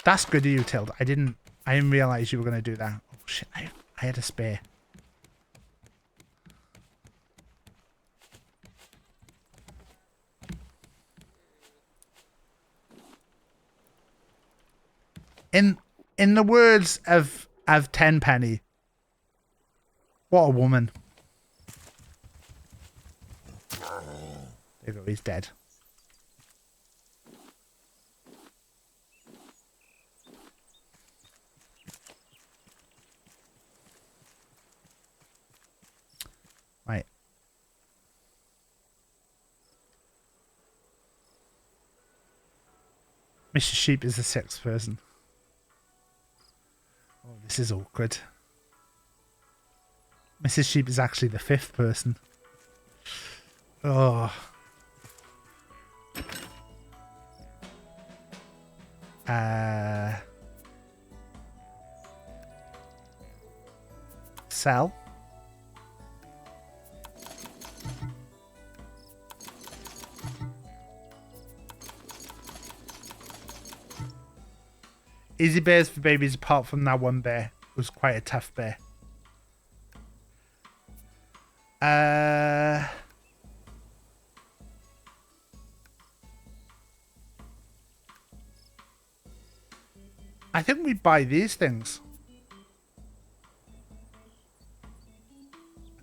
That's good of you, Tild. I didn't realise you were going to do that. Oh shit, I had a spare. In the words of Tenpenny, what a woman. There you go, he's dead. Right. Mr. Sheep is the 6th person. Oh, this is awkward. Mrs. Sheep is actually the 5th person. Oh. Sell. Easy bears for babies apart from that one bear. It was quite a tough bear. I think we buy these things.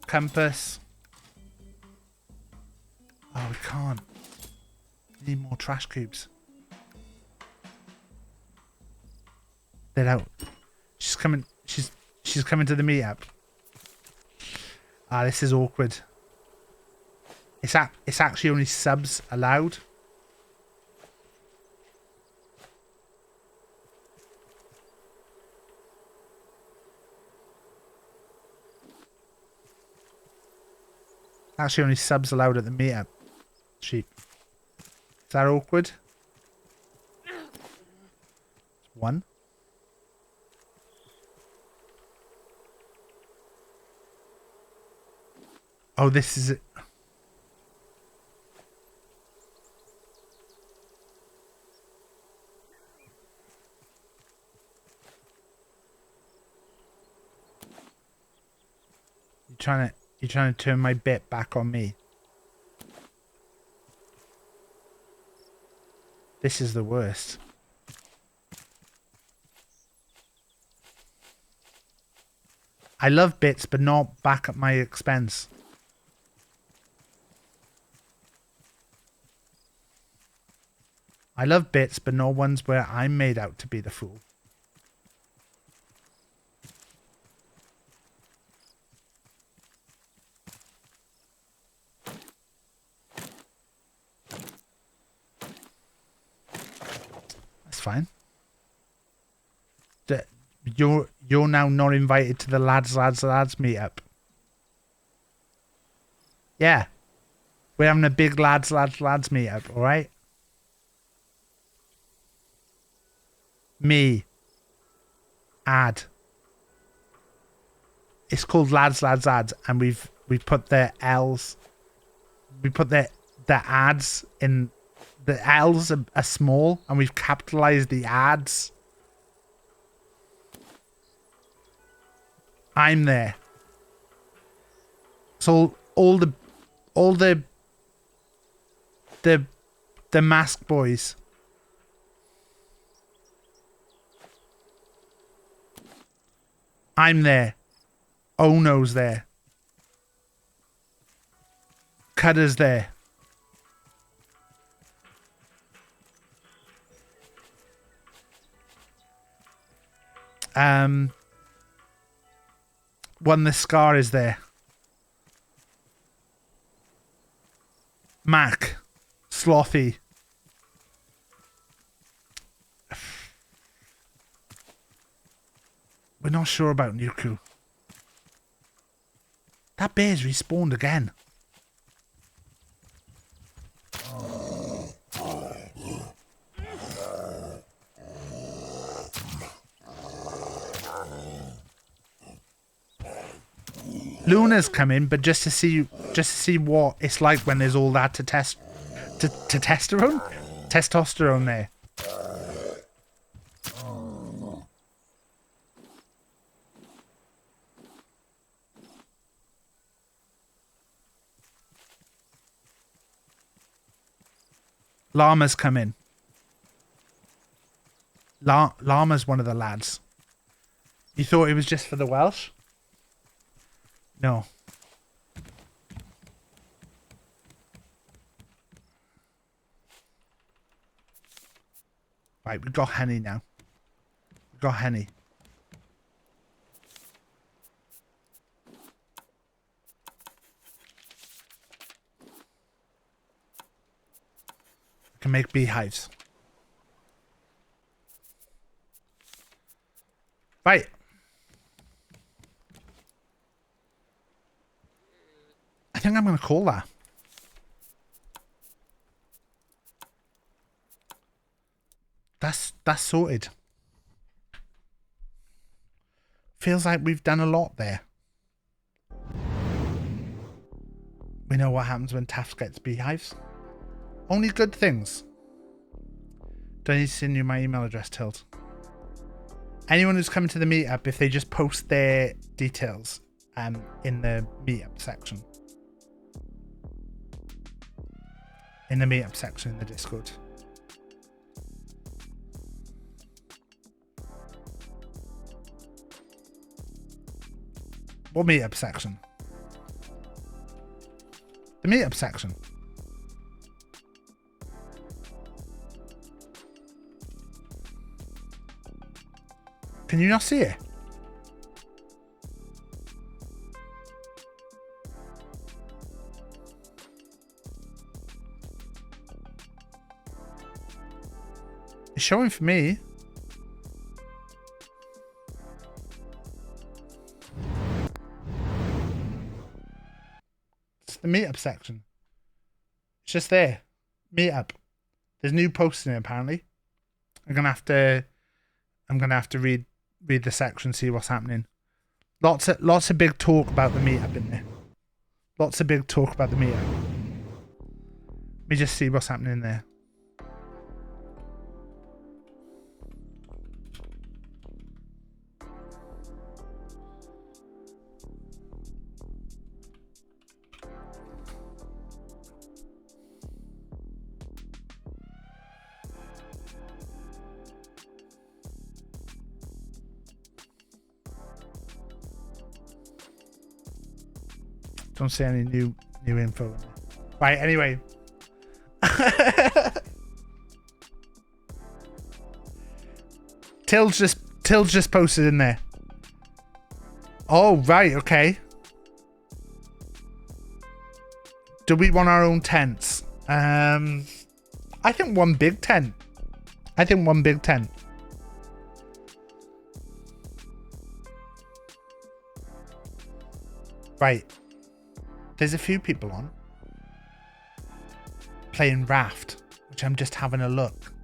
Compass. Oh, we can't. We need more trash cubes. They're out. She's coming. She's coming to the meetup. Ah, this is awkward. It's actually only subs allowed. Actually, only subs allowed at the meetup. Sheep. Is that awkward? One. Oh, this is it. You're trying to turn my bit back on me. This is the worst. I love bits, but not back at my expense. I love bits, but not ones where I'm made out to be the fool. That's fine. You're now not invited to the lads meetup. Yeah. We're having a big lads meetup, alright? Me. Add. It's called lads, and we've put the L's. We put the ads in. The L's are small, and we've capitalized the ads. I'm there. So all the mask boys. I'm there. Ono's there. Cutter's there. One the Scar is there. Mac. Slothy. We're not sure about Nuku. That bear's respawned again. Luna's coming, but just to see what it's like when there's all that testosterone there. Llama's coming. Llama's one of the lads. You thought it was just for the Welsh? No. Right, we've got Henny now. We've got Henny. We can make beehives. Right. I think I'm going to call that. That's sorted. Feels like we've done a lot there. We know what happens when Taft gets beehives. Only good things. Do I need to send you my email address, Tilt? Anyone who's coming to the meetup, if they just post their details in the meetup section. In the meetup section in the Discord. What meetup section? The meetup section. Can you not see it? It's showing for me. It's the meetup section. It's just there. Meetup. There's new posts in it apparently. I'm gonna have to read the section, see what's happening. Lots of big talk about the meetup in there. Lots of big talk about the meetup. Let me just see what's happening in there. Don't see any new info in there. Right, anyway. Till's just posted in there. Oh, right, okay. Do we want our own tents? I think one big tent. Right. There's a few people on playing Raft, which I'm just having a look.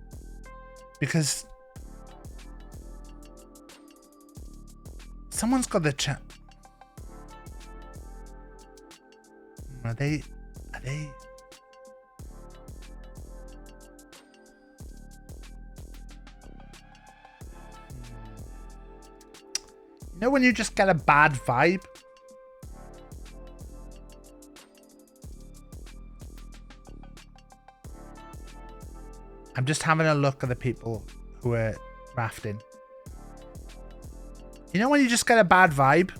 Because someone's got the chat. Are they? You know when you just get a bad vibe? I'm just having a look at the people who are rafting. You know when you just get a bad vibe?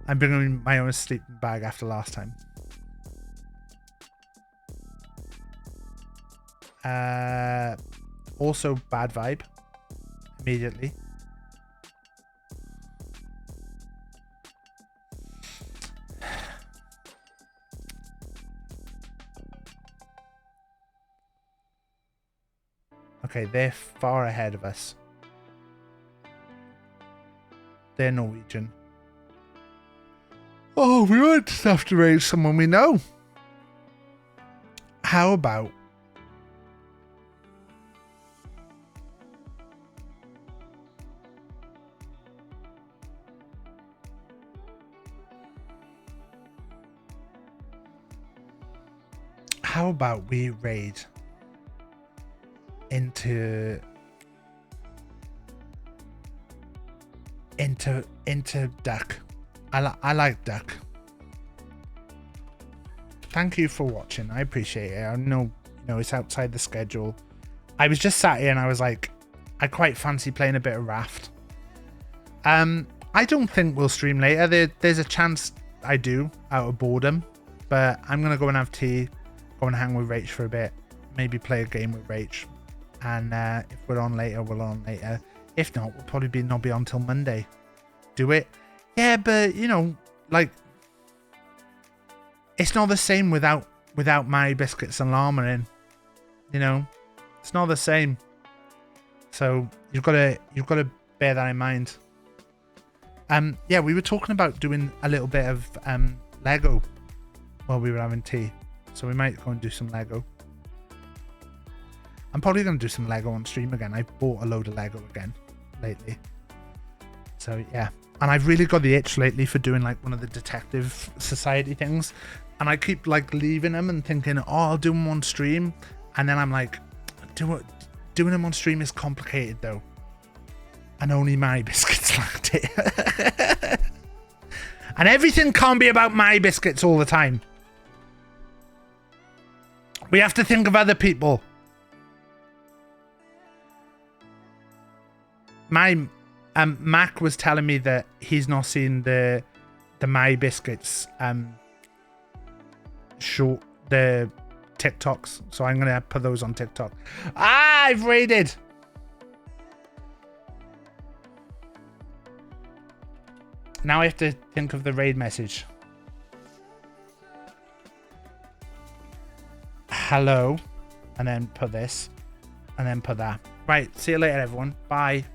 I'm bringing my own sleeping bag after last time. Also bad vibe. Immediately. Okay, they're far ahead of us. They're Norwegian. Oh, we might just have to raise someone we know. How about... How about we raid into Duck. I like Duck. Thank you for watching. I appreciate it. I know, it's outside the schedule. I was just sat here and I was like, I quite fancy playing a bit of Raft. I don't think we'll stream later. There's a chance I do out of boredom, but I'm gonna go and have tea, go and hang with Rach for a bit, maybe play a game with Rach. And if we're on later, we're on later. If not, we'll probably not be on till Monday. Do it? Yeah, but like it's not the same without my biscuits and llama in. It's not the same. So you've got to bear that in mind. Yeah, we were talking about doing a little bit of Lego while we were having tea. So we might go and do some Lego. I'm probably going to do some Lego on stream again. I bought a load of Lego again lately. So yeah. And I've really got the itch lately for doing like one of the Detective Society things. And I keep like leaving them and thinking, oh, I'll do them on stream. And then I'm like, doing them on stream is complicated though. And only my biscuits liked it. And everything can't be about my biscuits all the time. We have to think of other my Mac was telling me that he's not seen the My Biscuits short the TikToks, so I'm gonna put those on TikTok. I've raided. Now I have to think of the raid message. Hello, and then put this, and then put that. Right, see you later, everyone. Bye.